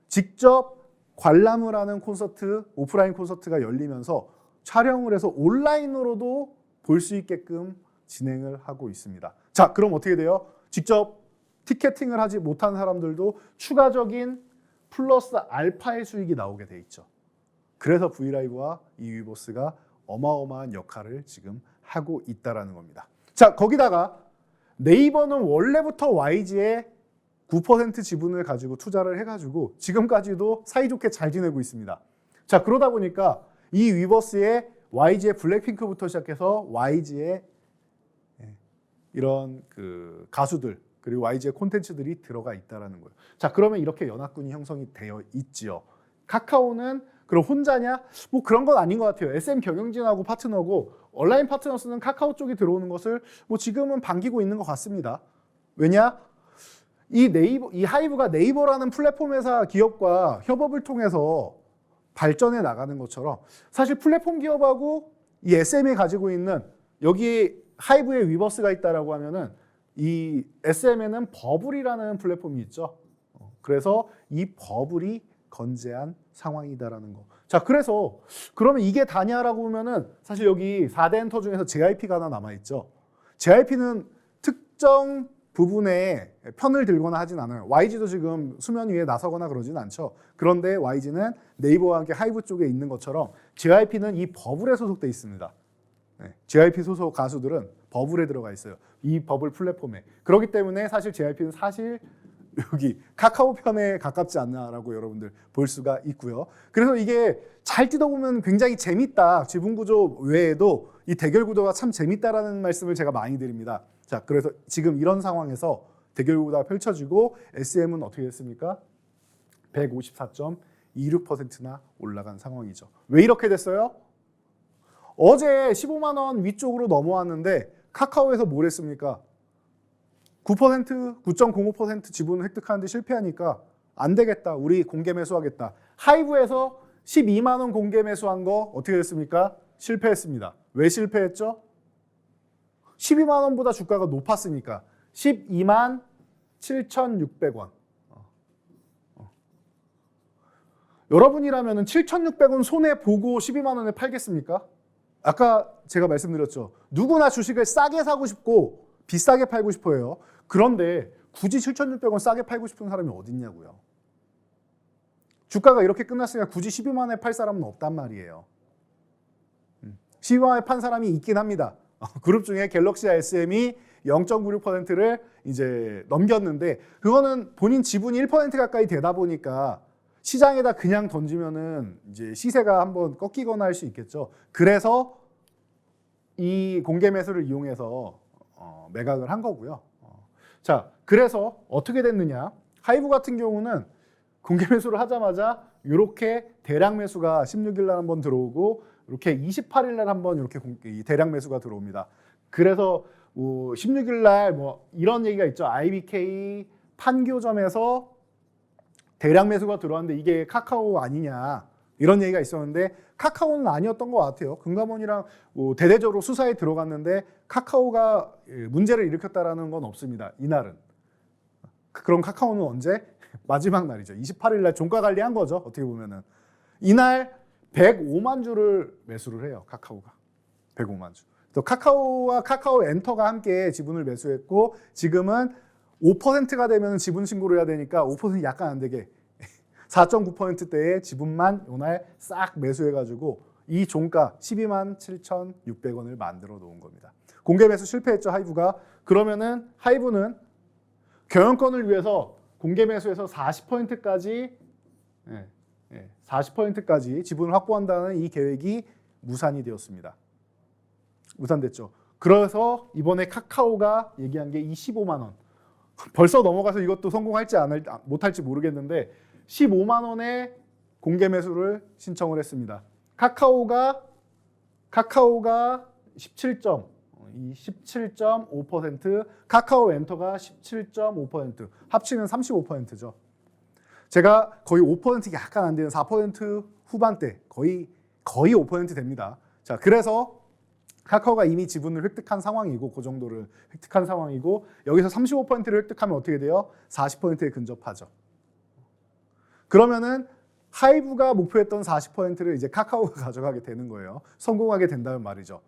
직접 관람을 하는 콘서트, 오프라인 콘서트가 열리면서 촬영을 해서 온라인으로도 볼 수 있게끔 진행을 하고 있습니다. 자, 그럼 어떻게 돼요? 직접 티켓팅을 하지 못한 사람들도 추가적인 플러스 알파의 수익이 나오게 돼 있죠. 그래서 V라이브와 이 위버스가 어마어마한 역할을 지금 하고 있다는 겁니다. 자, 거기다가 네이버는 원래부터 YG에 9% 지분을 가지고 투자를 해가지고 지금까지도 사이좋게 잘 지내고 있습니다. 자, 그러다 보니까 이 위버스에 YG의 블랙핑크부터 시작해서 YG의 이런 그 가수들 그리고 YG의 콘텐츠들이 들어가 있다는 거예요. 자, 그러면 이렇게 연합군이 형성이 되어 있지요. 카카오는 그럼 혼자냐? 뭐 그런 건 아닌 것 같아요. SM 경영진하고 파트너고 온라인 파트너스는 카카오 쪽이 들어오는 것을 뭐 지금은 반기고 있는 것 같습니다. 왜냐? 이 하이브가 네이버라는 플랫폼 회사 기업과 협업을 통해서 발전해 나가는 것처럼 사실 플랫폼 기업하고 이 SM이 가지고 있는 여기 하이브의 위버스가 있다라고 하면은 이 SM에는 버블이라는 플랫폼이 있죠. 그래서 이 버블이 건재한 상황이다라는 거. 자, 그래서 그러면 이게 다냐라고 보면은 사실 여기 4대 엔터 중에서 JIP가 하나 남아 있죠. JIP는 특정 부분에 편을 들거나 하진 않아요. YG도 지금 수면 위에 나서거나 그러진 않죠. 그런데 YG는 네이버와 함께 하이브 쪽에 있는 것처럼 JIP는 이 버블에 소속돼 있습니다. 네, JIP 소속 가수들은 버블에 들어가 있어요. 이 버블 플랫폼에. 그렇기 때문에 사실 JIP는 사실 여기 카카오 편에 가깝지 않나라고 여러분들 볼 수가 있고요. 그래서 이게 잘 뜯어보면 굉장히 재밌다. 지분 구조 외에도 이 대결 구도가 참 재밌다라는 말씀을 제가 많이 드립니다. 자, 그래서 지금 이런 상황에서 대결 구도가 펼쳐지고 SM은 어떻게 됐습니까? 154.26%나 올라간 상황이죠. 왜 이렇게 됐어요? 어제 15만 원 위쪽으로 넘어왔는데 카카오에서 뭘 했습니까? 9%, 9.05% 지분을 획득하는데 실패하니까 안 되겠다. 우리 공개 매수하겠다. 하이브에서 12만 원 공개 매수한 거 어떻게 됐습니까? 실패했습니다. 왜 실패했죠? 12만 원보다 주가가 높았으니까 12만 7,600원. 여러분이라면 7,600원 손해 보고 12만 원에 팔겠습니까? 아까 제가 말씀드렸죠. 누구나 주식을 싸게 사고 싶고 비싸게 팔고 싶어 해요. 그런데 굳이 7,600원 싸게 팔고 싶은 사람이 어디 있냐고요. 주가가 이렇게 끝났으니까 굳이 12만 원에 팔 사람은 없단 말이에요. 12만 원에 판 사람이 있긴 합니다. 그룹 중에 갤럭시와 SM이 0.96%를 이제 넘겼는데 그거는 본인 지분이 1% 가까이 되다 보니까 시장에다 그냥 던지면은 이제 시세가 한번 꺾이거나 할 수 있겠죠. 그래서 이 공개 매수를 이용해서 매각을 한 거고요. 자, 그래서 어떻게 됐느냐? 하이브 같은 경우는 공개 매수를 하자마자 이렇게 대량 매수가 16일 날 한번 들어오고 이렇게 28일 날 한번 이렇게 대량 매수가 들어옵니다. 그래서 16일 날 뭐 이런 얘기가 있죠. IBK 판교점에서 대량 매수가 들어왔는데 이게 카카오 아니냐 이런 얘기가 있었는데 카카오는 아니었던 것 같아요. 금감원이랑 대대적으로 수사에 들어갔는데 카카오가 문제를 일으켰다라는 건 없습니다. 이날은. 그럼 카카오는 언제? 마지막 날이죠. 28일 날 종가 관리한 거죠. 어떻게 보면은. 이날 105만 주를 매수를 해요. 카카오가. 105만 주. 또 카카오와 카카오 엔터가 함께 지분을 매수했고 지금은 5%가 되면 지분 신고를 해야 되니까 5% 약간 안 되게 4.9%대의 지분만 이날 싹 매수해가지고 이 종가 12만 7,600원을 만들어 놓은 겁니다. 공개 매수 실패했죠, 하이브가. 그러면은 하이브는 경영권을 위해서 공개 매수해서 40%까지 40%까지 지분을 확보한다는 이 계획이 무산이 되었습니다. 무산됐죠. 그래서 이번에 카카오가 얘기한 게 이 15만 원. 벌써 넘어가서 이것도 성공할지 못할지 모르겠는데 15만 원의 공개 매수를 신청을 했습니다. 카카오가 17.5%, 카카오 엔터가 17.5%, 합치면 35%죠. 제가 거의 5% 약간 안 되는 4% 후반대, 거의 5% 됩니다. 자, 그래서 카카오가 이미 지분을 획득한 상황이고 그 정도를 획득한 상황이고 여기서 35%를 획득하면 어떻게 돼요? 40%에 근접하죠. 그러면은 하이브가 목표했던 40%를 이제 카카오가 가져가게 되는 거예요. 성공하게 된다는 말이죠.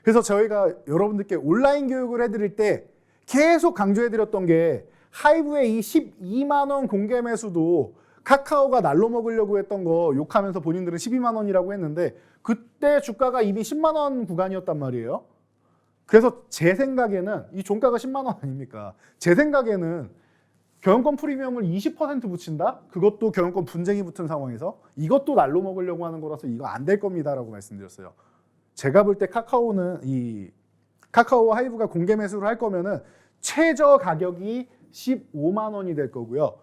그래서 저희가 여러분들께 온라인 교육을 해드릴 때 계속 강조해드렸던 게 하이브의 이 12만 원 공개 매수도 카카오가 날로 먹으려고 했던 거 욕하면서 본인들은 12만 원이라고 했는데 그때 주가가 이미 10만 원 구간이었단 말이에요. 그래서 제 생각에는 이 종가가 10만 원 아닙니까? 제 생각에는 경영권 프리미엄을 20% 붙인다? 그것도 경영권 분쟁이 붙은 상황에서 이것도 날로 먹으려고 하는 거라서 이거 안 될 겁니다라고 말씀드렸어요. 제가 볼 때 카카오는 이 카카오 하이브가 공개 매수를 할 거면은 최저 가격이 15만 원이 될 거고요.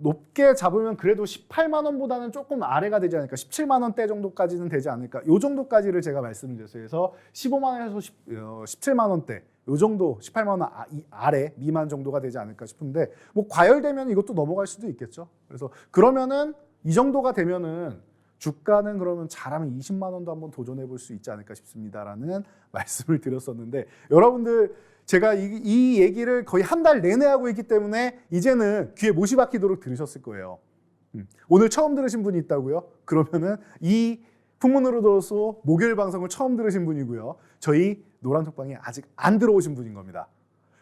높게 잡으면 그래도 18만 원보다는 조금 아래가 되지 않을까. 17만 원대 정도까지는 되지 않을까. 요 정도까지를 제가 말씀을 드렸어요. 그래서 15만 원에서 17만 원대 요 정도 18만 원 아래 미만 정도가 되지 않을까 싶은데 뭐 과열되면 이것도 넘어갈 수도 있겠죠. 그래서 그러면은 이 정도가 되면은 주가는 그러면 잘하면 20만 원도 한번 도전해 볼 수 있지 않을까 싶습니다라는 말씀을 드렸었는데, 여러분들 제가 이 얘기를 거의 한 달 내내 하고 있기 때문에 이제는 귀에 못이 박히도록 들으셨을 거예요. 오늘 처음 들으신 분이 있다고요? 그러면은 이 풍문으로 들어서 목요일 방송을 처음 들으신 분이고요. 저희 노란톡방에 아직 안 들어오신 분인 겁니다.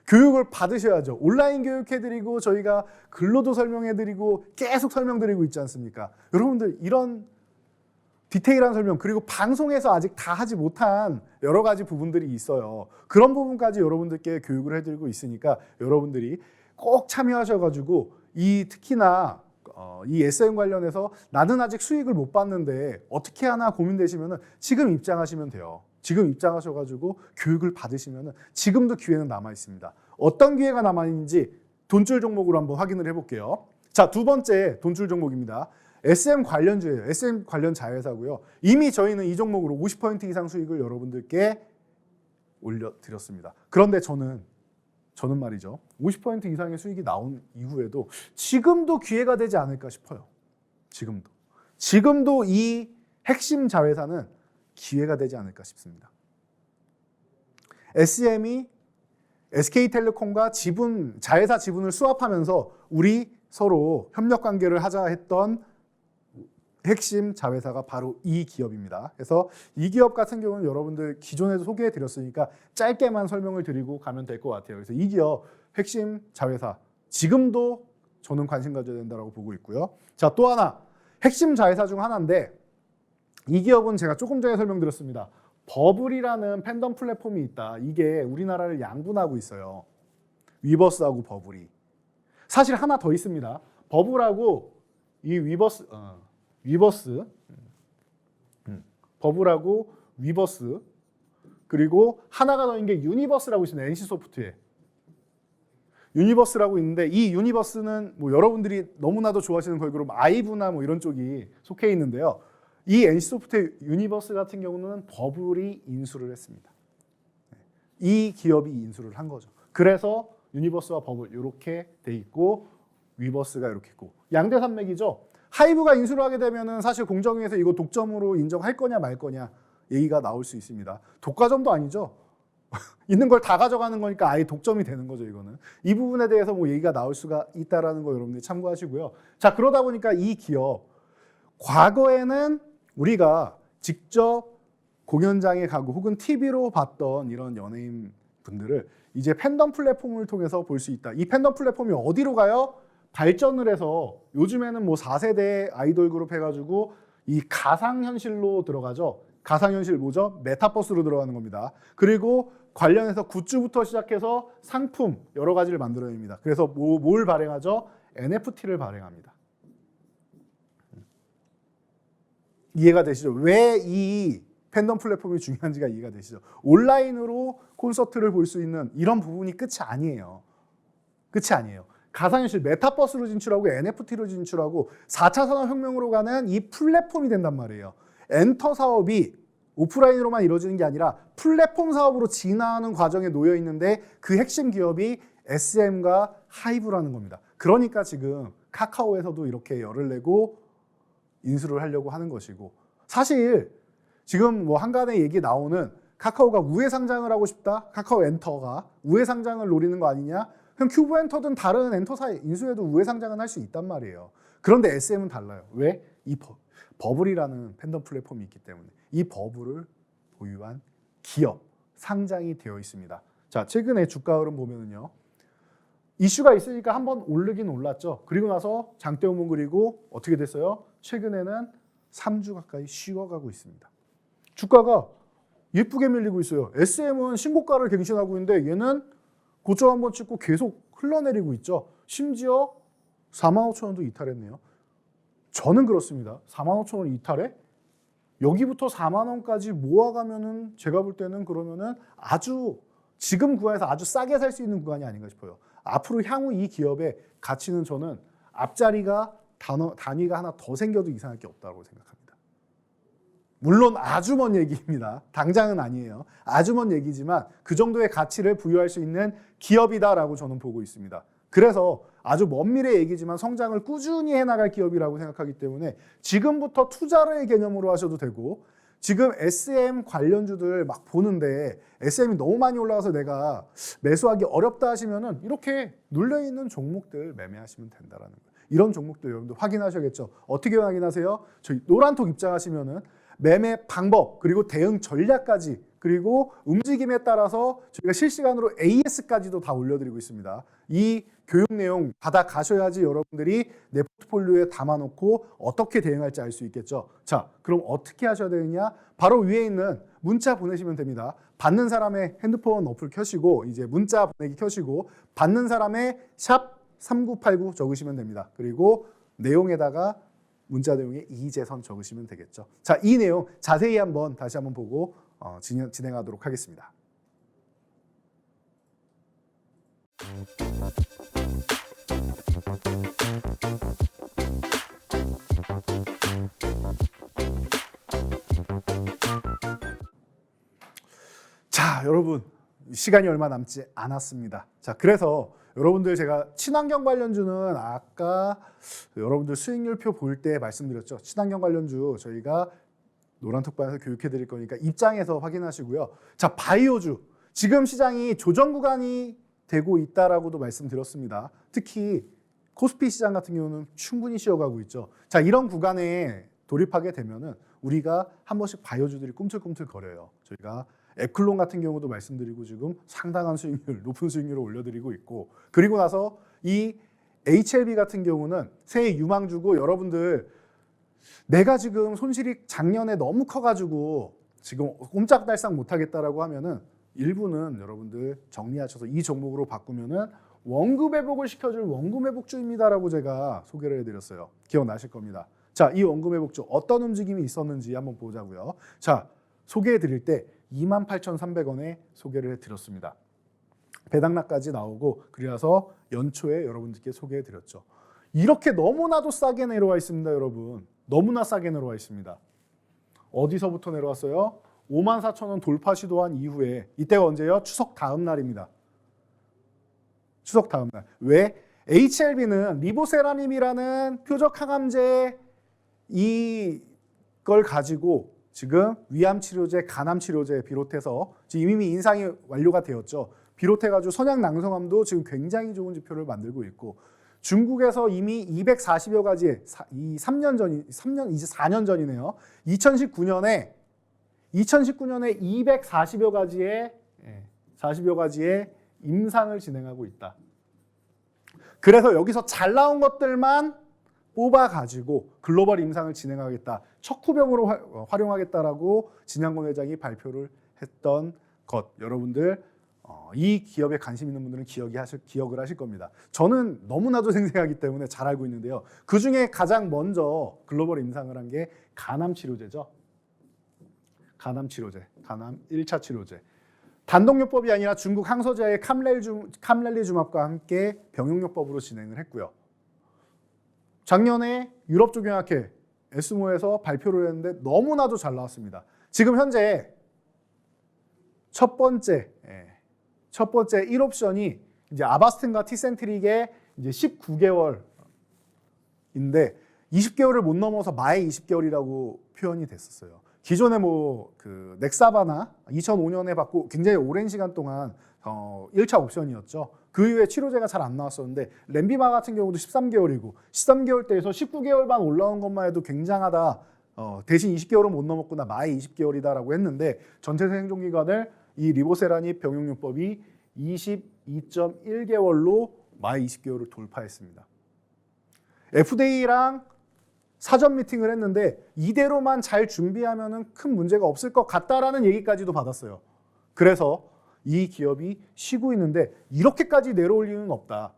교육을 받으셔야죠. 온라인 교육해드리고 저희가 글로도 설명해드리고 계속 설명드리고 있지 않습니까? 여러분들 이런 디테일한 설명, 그리고 방송에서 아직 다 하지 못한 여러 가지 부분들이 있어요. 그런 부분까지 여러분들께 교육을 해드리고 있으니까 여러분들이 꼭 참여하셔가지고 특히나 이 SM 관련해서 나는 아직 수익을 못 봤는데 어떻게 하나 고민되시면 지금 입장하시면 돼요. 지금 입장하셔가지고 교육을 받으시면 지금도 기회는 남아 있습니다. 어떤 기회가 남아 있는지 돈줄 종목으로 한번 확인을 해볼게요. 자, 두 번째 돈줄 종목입니다. SM 관련주예요. SM 관련 자회사고요. 이미 저희는 이 종목으로 50% 이상 수익을 여러분들께 올려드렸습니다. 그런데 저는 말이죠, 50% 이상의 수익이 나온 이후에도 지금도 기회가 되지 않을까 싶어요. 지금도 이 핵심 자회사는 기회가 되지 않을까 싶습니다. SM이 SK텔레콤과 자회사 지분을 수합하면서 우리 서로 협력 관계를 하자 했던 핵심 자회사가 바로 이 기업입니다. 그래서 이 기업 같은 경우는 여러분들 기존에도 소개해 드렸으니까 짧게만 설명을 드리고 가면 될 것 같아요. 그래서 이 기업 핵심 자회사 지금도 저는 관심 가져야 된다고 보고 있고요. 자, 또 하나 핵심 자회사 중 하나인데 이 기업은 제가 조금 전에 설명드렸습니다. 버블이라는 팬덤 플랫폼이 있다. 이게 우리나라를 양분하고 있어요. 위버스하고 버블이. 사실 하나 더 있습니다. 버블하고 이 버블하고 위버스, 그리고 하나가 더 있는 게 유니버스라고 있습니다. NC소프트에. 유니버스라고 있는데 이 유니버스는 뭐 여러분들이 너무나도 좋아하시는 걸그룹 아이브나 뭐 이런 쪽이 속해 있는데요. 이 NC소프트의 유니버스 같은 경우는 버블이 인수를 했습니다. 이 기업이 인수를 한 거죠. 그래서 유니버스와 버블 이렇게 돼 있고 위버스가 이렇게 있고 양대 산맥이죠. 하이브가 인수를 하게 되면은 사실 공정위에서 이거 독점으로 인정할 거냐 말 거냐 얘기가 나올 수 있습니다. 독과점도 아니죠. 있는 걸 다 가져가는 거니까 아예 독점이 되는 거죠, 이거는. 이 부분에 대해서 뭐 얘기가 나올 수가 있다라는 거 여러분들이 참고하시고요. 자, 그러다 보니까 이 기업 과거에는 우리가 직접 공연장에 가고 혹은 TV로 봤던 이런 연예인 분들을 이제 팬덤 플랫폼을 통해서 볼 수 있다. 이 팬덤 플랫폼이 어디로 가요? 발전을 해서 요즘에는 뭐 4세대 아이돌 그룹 해가지고 이 가상현실로 들어가죠. 가상현실 뭐죠? 메타버스로 들어가는 겁니다. 그리고 관련해서 굿즈부터 시작해서 상품 여러 가지를 만들어냅니다. 그래서 뭘 발행하죠? NFT를 발행합니다. 이해가 되시죠? 왜 이 팬덤 플랫폼이 중요한지가 이해가 되시죠? 온라인으로 콘서트를 볼 수 있는 이런 부분이 끝이 아니에요. 끝이 아니에요. 가상현실 메타버스로 진출하고 NFT로 진출하고 4차 산업혁명으로 가는 이 플랫폼이 된단 말이에요. 엔터 사업이 오프라인으로만 이루어지는 게 아니라 플랫폼 사업으로 진화하는 과정에 놓여 있는데 그 핵심 기업이 SM과 하이브라는 겁니다. 그러니까 지금 카카오에서도 이렇게 열을 내고 인수를 하려고 하는 것이고, 사실 지금 뭐 한간에 얘기 나오는 카카오가 우회 상장을 하고 싶다. 카카오 엔터가 우회 상장을 노리는 거 아니냐. 그럼 큐브 엔터든 다른 엔터사 인수해도 우회 상장은 할 수 있단 말이에요. 그런데 SM은 달라요. 왜? 이 버블이라는 팬덤 플랫폼이 있기 때문에 이 버블을 보유한 기업 상장이 되어 있습니다. 자, 최근에 주가 흐름 보면은요. 이슈가 있으니까 한번 오르긴 올랐죠. 그리고 나서 장대음봉 그리고 어떻게 됐어요? 최근에는 3주 가까이 쉬어가고 있습니다. 주가가 예쁘게 밀리고 있어요. SM은 신고가를 갱신하고 있는데 얘는 고점 한번 찍고 계속 흘러내리고 있죠. 심지어 45,000원도 이탈했네요. 저는 그렇습니다. 45,000원 이탈해? 여기부터 4만 원까지 모아가면은 제가 볼 때는 그러면은 아주 지금 구간에서 아주 싸게 살 수 있는 구간이 아닌가 싶어요. 앞으로 향후 이 기업의 가치는 저는 앞자리가 단위가 하나 더 생겨도 이상할 게 없다고 생각합니다. 물론 아주 먼 얘기입니다. 당장은 아니에요. 아주 먼 얘기지만 그 정도의 가치를 부여할 수 있는 기업이다라고 저는 보고 있습니다. 그래서 아주 먼 미래 얘기지만 성장을 꾸준히 해나갈 기업이라고 생각하기 때문에 지금부터 투자의 개념으로 하셔도 되고, 지금 SM 관련주들 막 보는데 SM이 너무 많이 올라가서 내가 매수하기 어렵다 하시면은 이렇게 눌려있는 종목들 매매하시면 된다라는 거예요. 이런 종목들 여러분들 확인하셔야겠죠. 어떻게 확인하세요? 저희 노란톡 입장하시면은 매매 방법, 그리고 대응 전략까지, 그리고 움직임에 따라서 저희가 실시간으로 AS까지도 다 올려드리고 있습니다. 이 교육 내용 받아 가셔야지 여러분들이 내 포트폴리오에 담아놓고 어떻게 대응할지 알 수 있겠죠. 자, 그럼 어떻게 하셔야 되느냐? 바로 위에 있는 문자 보내시면 됩니다. 받는 사람의 핸드폰 어플 켜시고 이제 문자 보내기 켜시고 받는 사람의 샵 3989 적으시면 됩니다. 그리고 내용에다가 문자 내용에 이재선 적으시면 되겠죠. 자, 이 내용 자세히 다시 한번 보고 진행하도록 하겠습니다. 자, 여러분 시간이 얼마 남지 않았습니다. 자, 그래서 여러분들 제가 친환경 관련주는 아까 여러분들 수익률표 볼 때 말씀드렸죠. 친환경 관련주 저희가 노란톡방에서 교육해 드릴 거니까 입장에서 확인하시고요. 자, 바이오주 지금 시장이 조정 구간이 되고 있다라고도 말씀드렸습니다. 특히 코스피 시장 같은 경우는 충분히 쉬어가고 있죠. 자, 이런 구간에 돌입하게 되면은 우리가 한 번씩 바이오주들이 꿈틀꿈틀 거려요. 저희가 에클론 같은 경우도 말씀드리고 지금 상당한 수익률, 높은 수익률을 올려드리고 있고, 그리고 나서 이 HLB 같은 경우는 새해 유망주고, 여러분들 내가 지금 손실이 작년에 너무 커가지고 지금 꼼짝달싹 못하겠다라고 하면은 일부는 여러분들 정리하셔서 이 종목으로 바꾸면은 원금 회복을 시켜줄 원금 회복주입니다라고 제가 소개를 해드렸어요. 기억나실 겁니다. 자, 이 원금 회복주 어떤 움직임이 있었는지 한번 보자고요. 자, 소개해드릴 때 28,300원에 소개를 해드렸습니다. 배당락까지 나오고, 그래서 연초에 여러분들께 소개해드렸죠. 이렇게 너무나도 싸게 내려와 있습니다, 여러분. 너무나 싸게 내려와 있습니다. 어디서부터 내려왔어요? 54,000원 돌파 시도한 이후에, 이때가 언제요? 추석 다음 날입니다. 추석 다음 날. 왜? HLB는 리보세라님이라는 표적 항암제 이걸 가지고 지금 위암 치료제, 간암 치료제 비롯해서 지금 이미 인상이 완료가 되었죠. 비롯해가지고 선약 낭성암도 지금 굉장히 좋은 지표를 만들고 있고, 중국에서 이미 240여 가지의 이 3년 이제 4년 전이네요. 2019년에 240여 가지의 임상을 진행하고 있다. 그래서 여기서 잘 나온 것들만 뽑아가지고 글로벌 임상을 진행하겠다, 척후병으로 활용하겠다라고 진양권 회장이 발표를 했던 것, 여러분들 이 기업에 관심 있는 분들은 기억을 하실 겁니다. 저는 너무나도 생생하기 때문에 잘 알고 있는데요. 그중에 가장 먼저 글로벌 임상을 한 게 간암 치료제죠. 간암 치료제, 간암 1차 치료제. 단독요법이 아니라 중국 항서제의 캄렐리주맙과 함께 병용요법으로 진행을 했고요. 작년에 유럽조경학회 에스모에서 발표를 했는데 너무나도 잘 나왔습니다. 지금 현재 첫 번째 1옵션이 이제 아바스틴과 티센트릭의 이제 19개월인데 20개월을 못 넘어서 마의 20개월이라고 표현이 됐었어요. 기존에 그 넥사바나 2005년에 받고 굉장히 오랜 시간 동안 1차 옵션이었죠. 그 이후에 치료제가 잘 안 나왔었는데 렌비마 같은 경우도 13개월이고 13개월대에서 19개월만 올라온 것만 해도 굉장하다. 대신 20개월은 못 넘었구나. 마의 20개월이다라고 했는데 전체 생존기간을 이 리보세라닙 병용요법이 22.1개월로 마의 20개월을 돌파했습니다. FDA랑 사전 미팅을 했는데 이대로만 잘 준비하면 큰 문제가 없을 것 같다라는 얘기까지도 받았어요. 그래서 이 기업이 쉬고 있는데 이렇게까지 내려올 이유는 없다.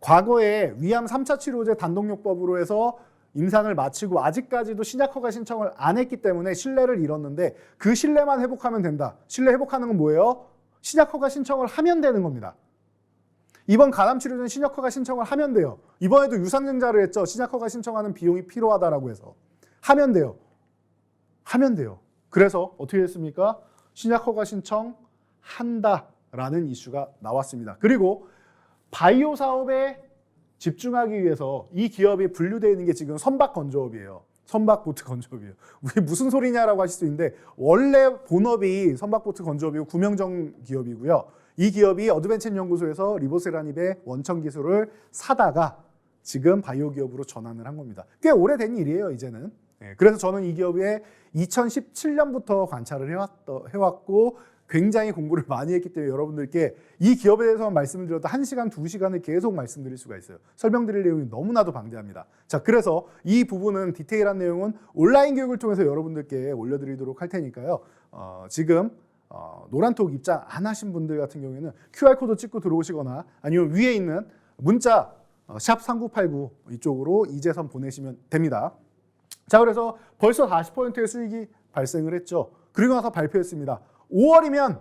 과거에 위암 3차 치료제 단독요법으로 해서 임상을 마치고 아직까지도 신약 허가 신청을 안 했기 때문에 신뢰를 잃었는데 그 신뢰만 회복하면 된다. 신뢰 회복하는 건 뭐예요? 신약 허가 신청을 하면 되는 겁니다. 이번 간암 치료제는 신약 허가 신청을 하면 돼요. 이번에도 유상증자를 했죠. 신약 허가 신청하는 비용이 필요하다라고 해서 하면 돼요. 하면 돼요. 그래서 어떻게 됐습니까? 신약 허가 신청 한다라는 이슈가 나왔습니다. 그리고 바이오 사업에 집중하기 위해서 이 기업이 분류되어 있는 게 지금 선박건조업이에요. 선박보트 건조업이에요. 우리 무슨 소리냐라고 하실 수 있는데 원래 본업이 선박보트 건조업이고 구명정 기업이고요. 이 기업이 어드벤처 연구소에서 리보세라닙의 원천 기술을 사다가 지금 바이오 기업으로 전환을 한 겁니다. 꽤 오래된 일이에요, 이제는. 그래서 저는 이 기업에 2017년부터 관찰을 해왔고 굉장히 공부를 많이 했기 때문에 여러분들께 이 기업에 대해서만 말씀을 드려도 1시간, 2시간을 계속 말씀드릴 수가 있어요. 설명드릴 내용이 너무나도 방대합니다. 자, 그래서 이 부분은 디테일한 내용은 온라인 교육을 통해서 여러분들께 올려드리도록 할 테니까요. 지금 노란톡 입장 안 하신 분들 같은 경우에는 QR코드 찍고 들어오시거나 아니면 위에 있는 문자 샵 3989 이쪽으로 이재선 보내시면 됩니다. 자, 그래서 벌써 40%의 수익이 발생을 했죠. 그리고 나서 발표했습니다. 5월이면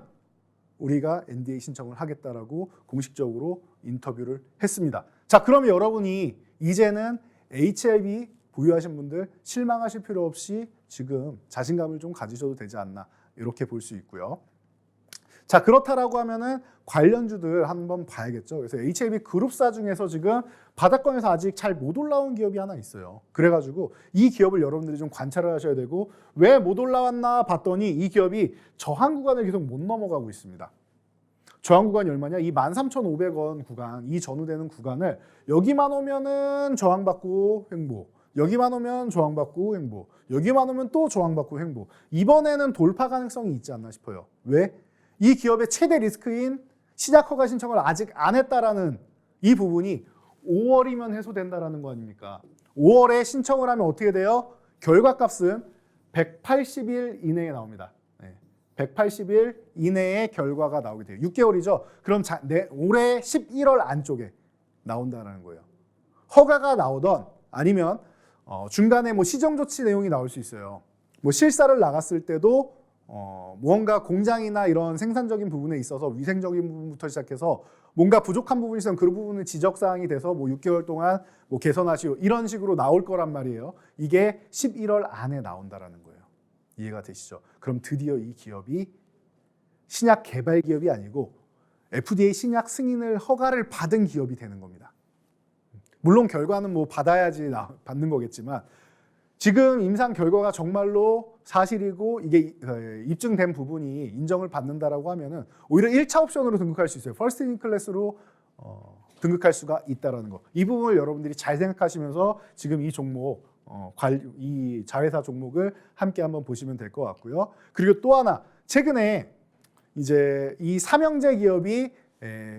우리가 NDA 신청을 하겠다라고 공식적으로 인터뷰를 했습니다. 자, 그럼 여러분이 이제는 HLB 보유하신 분들 실망하실 필요 없이 지금 자신감을 좀 가지셔도 되지 않나 이렇게 볼 수 있고요. 자, 그렇다라고 하면은 관련주들 한번 봐야겠죠. 그래서 HLB 그룹사 중에서 지금 바닥권에서 아직 잘 못 올라온 기업이 하나 있어요. 그래가지고 이 기업을 여러분들이 좀 관찰을 하셔야 되고 왜 못 올라왔나 봤더니 이 기업이 저항 구간을 계속 못 넘어가고 있습니다. 저항 구간이 얼마냐? 이 13,500원 구간, 이 전후되는 구간을 여기만 오면은 저항받고 횡보, 여기만 오면 저항받고 횡보, 여기만 오면 또 저항받고 횡보. 이번에는 돌파 가능성이 있지 않나 싶어요. 왜? 이 기업의 최대 리스크인 시작 허가 신청을 아직 안 했다라는 이 부분이 5월이면 해소된다라는 거 아닙니까? 5월에 신청을 하면 어떻게 돼요? 결과값은 180일 이내에 나옵니다. 180일 이내에 결과가 나오게 돼요. 6개월이죠. 그럼 올해 11월 안쪽에 나온다는 거예요. 허가가 나오던 아니면 중간에 뭐 시정 조치 내용이 나올 수 있어요. 뭐 실사를 나갔을 때도 무언가 공장이나 이런 생산적인 부분에 있어서 위생적인 부분부터 시작해서 뭔가 부족한 부분이 있으면 그 부분은 지적사항이 돼서 뭐 6개월 동안 뭐 개선하시오 이런 식으로 나올 거란 말이에요. 이게 11월 안에 나온다라는 거예요. 이해가 되시죠? 그럼 드디어 이 기업이 신약 개발 기업이 아니고 FDA 신약 승인을 허가를 받은 기업이 되는 겁니다. 물론 결과는 뭐 받아야지 받는 거겠지만 지금 임상 결과가 정말로 사실이고 이게 입증된 부분이 인정을 받는다라고 하면은 오히려 1차 옵션으로 등극할 수 있어요. 퍼스트 인 클래스로 등극할 수가 있다라는 거. 이 부분을 여러분들이 잘 생각하시면서 지금 이 종목 이 자회사 종목을 함께 한번 보시면 될 것 같고요. 그리고 또 하나 최근에 이제 이 삼형제 기업이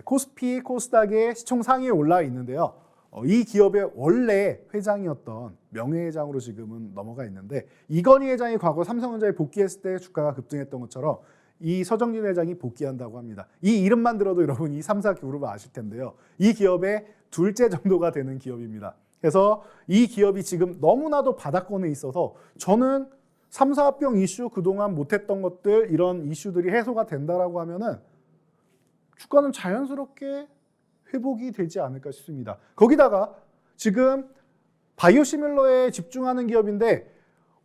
코스피 코스닥의 시총 상위에 올라 있는데요. 이 기업의 원래 회장이었던 명예회장으로 지금은 넘어가 있는데 이건희 회장이 과거 삼성전자에 복귀했을 때 주가가 급등했던 것처럼 이 서정진 회장이 복귀한다고 합니다. 이 이름만 들어도 여러분 이 3사 그룹을 아실 텐데요. 이 기업의 둘째 정도가 되는 기업입니다. 그래서 이 기업이 지금 너무나도 바닥권에 있어서 저는 3사 합병 이슈 그동안 못했던 것들 이런 이슈들이 해소가 된다라고 하면은 주가는 자연스럽게 회복이 되지 않을까 싶습니다. 거기다가 지금 바이오시밀러에 집중하는 기업인데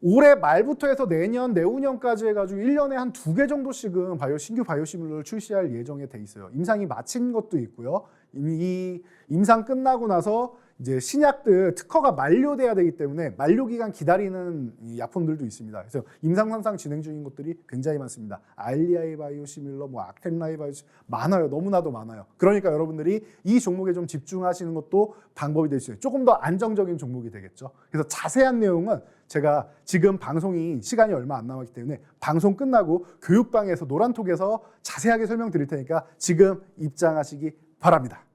올해 말부터 해서 내년, 내후년까지 해가지고 1년에 한 2개 정도씩은 신규 바이오시밀러를 출시할 예정에 돼 있어요. 임상이 마친 것도 있고요. 이 임상 끝나고 나서 이제 신약들 특허가 만료돼야 되기 때문에 만료 기간 기다리는 이 약품들도 있습니다. 그래서 임상 상상 진행 중인 것들이 굉장히 많습니다. 알리아이 바이오시밀러, 뭐 악텐라이 바이오시밀러 많아요. 너무나도 많아요. 그러니까 여러분들이 이 종목에 좀 집중하시는 것도 방법이 될 수 있어요. 조금 더 안정적인 종목이 되겠죠. 그래서 자세한 내용은 제가 지금 방송이 시간이 얼마 안 남았기 때문에 방송 끝나고 교육방에서 노란톡에서 자세하게 설명드릴 테니까 지금 입장하시기 바랍니다.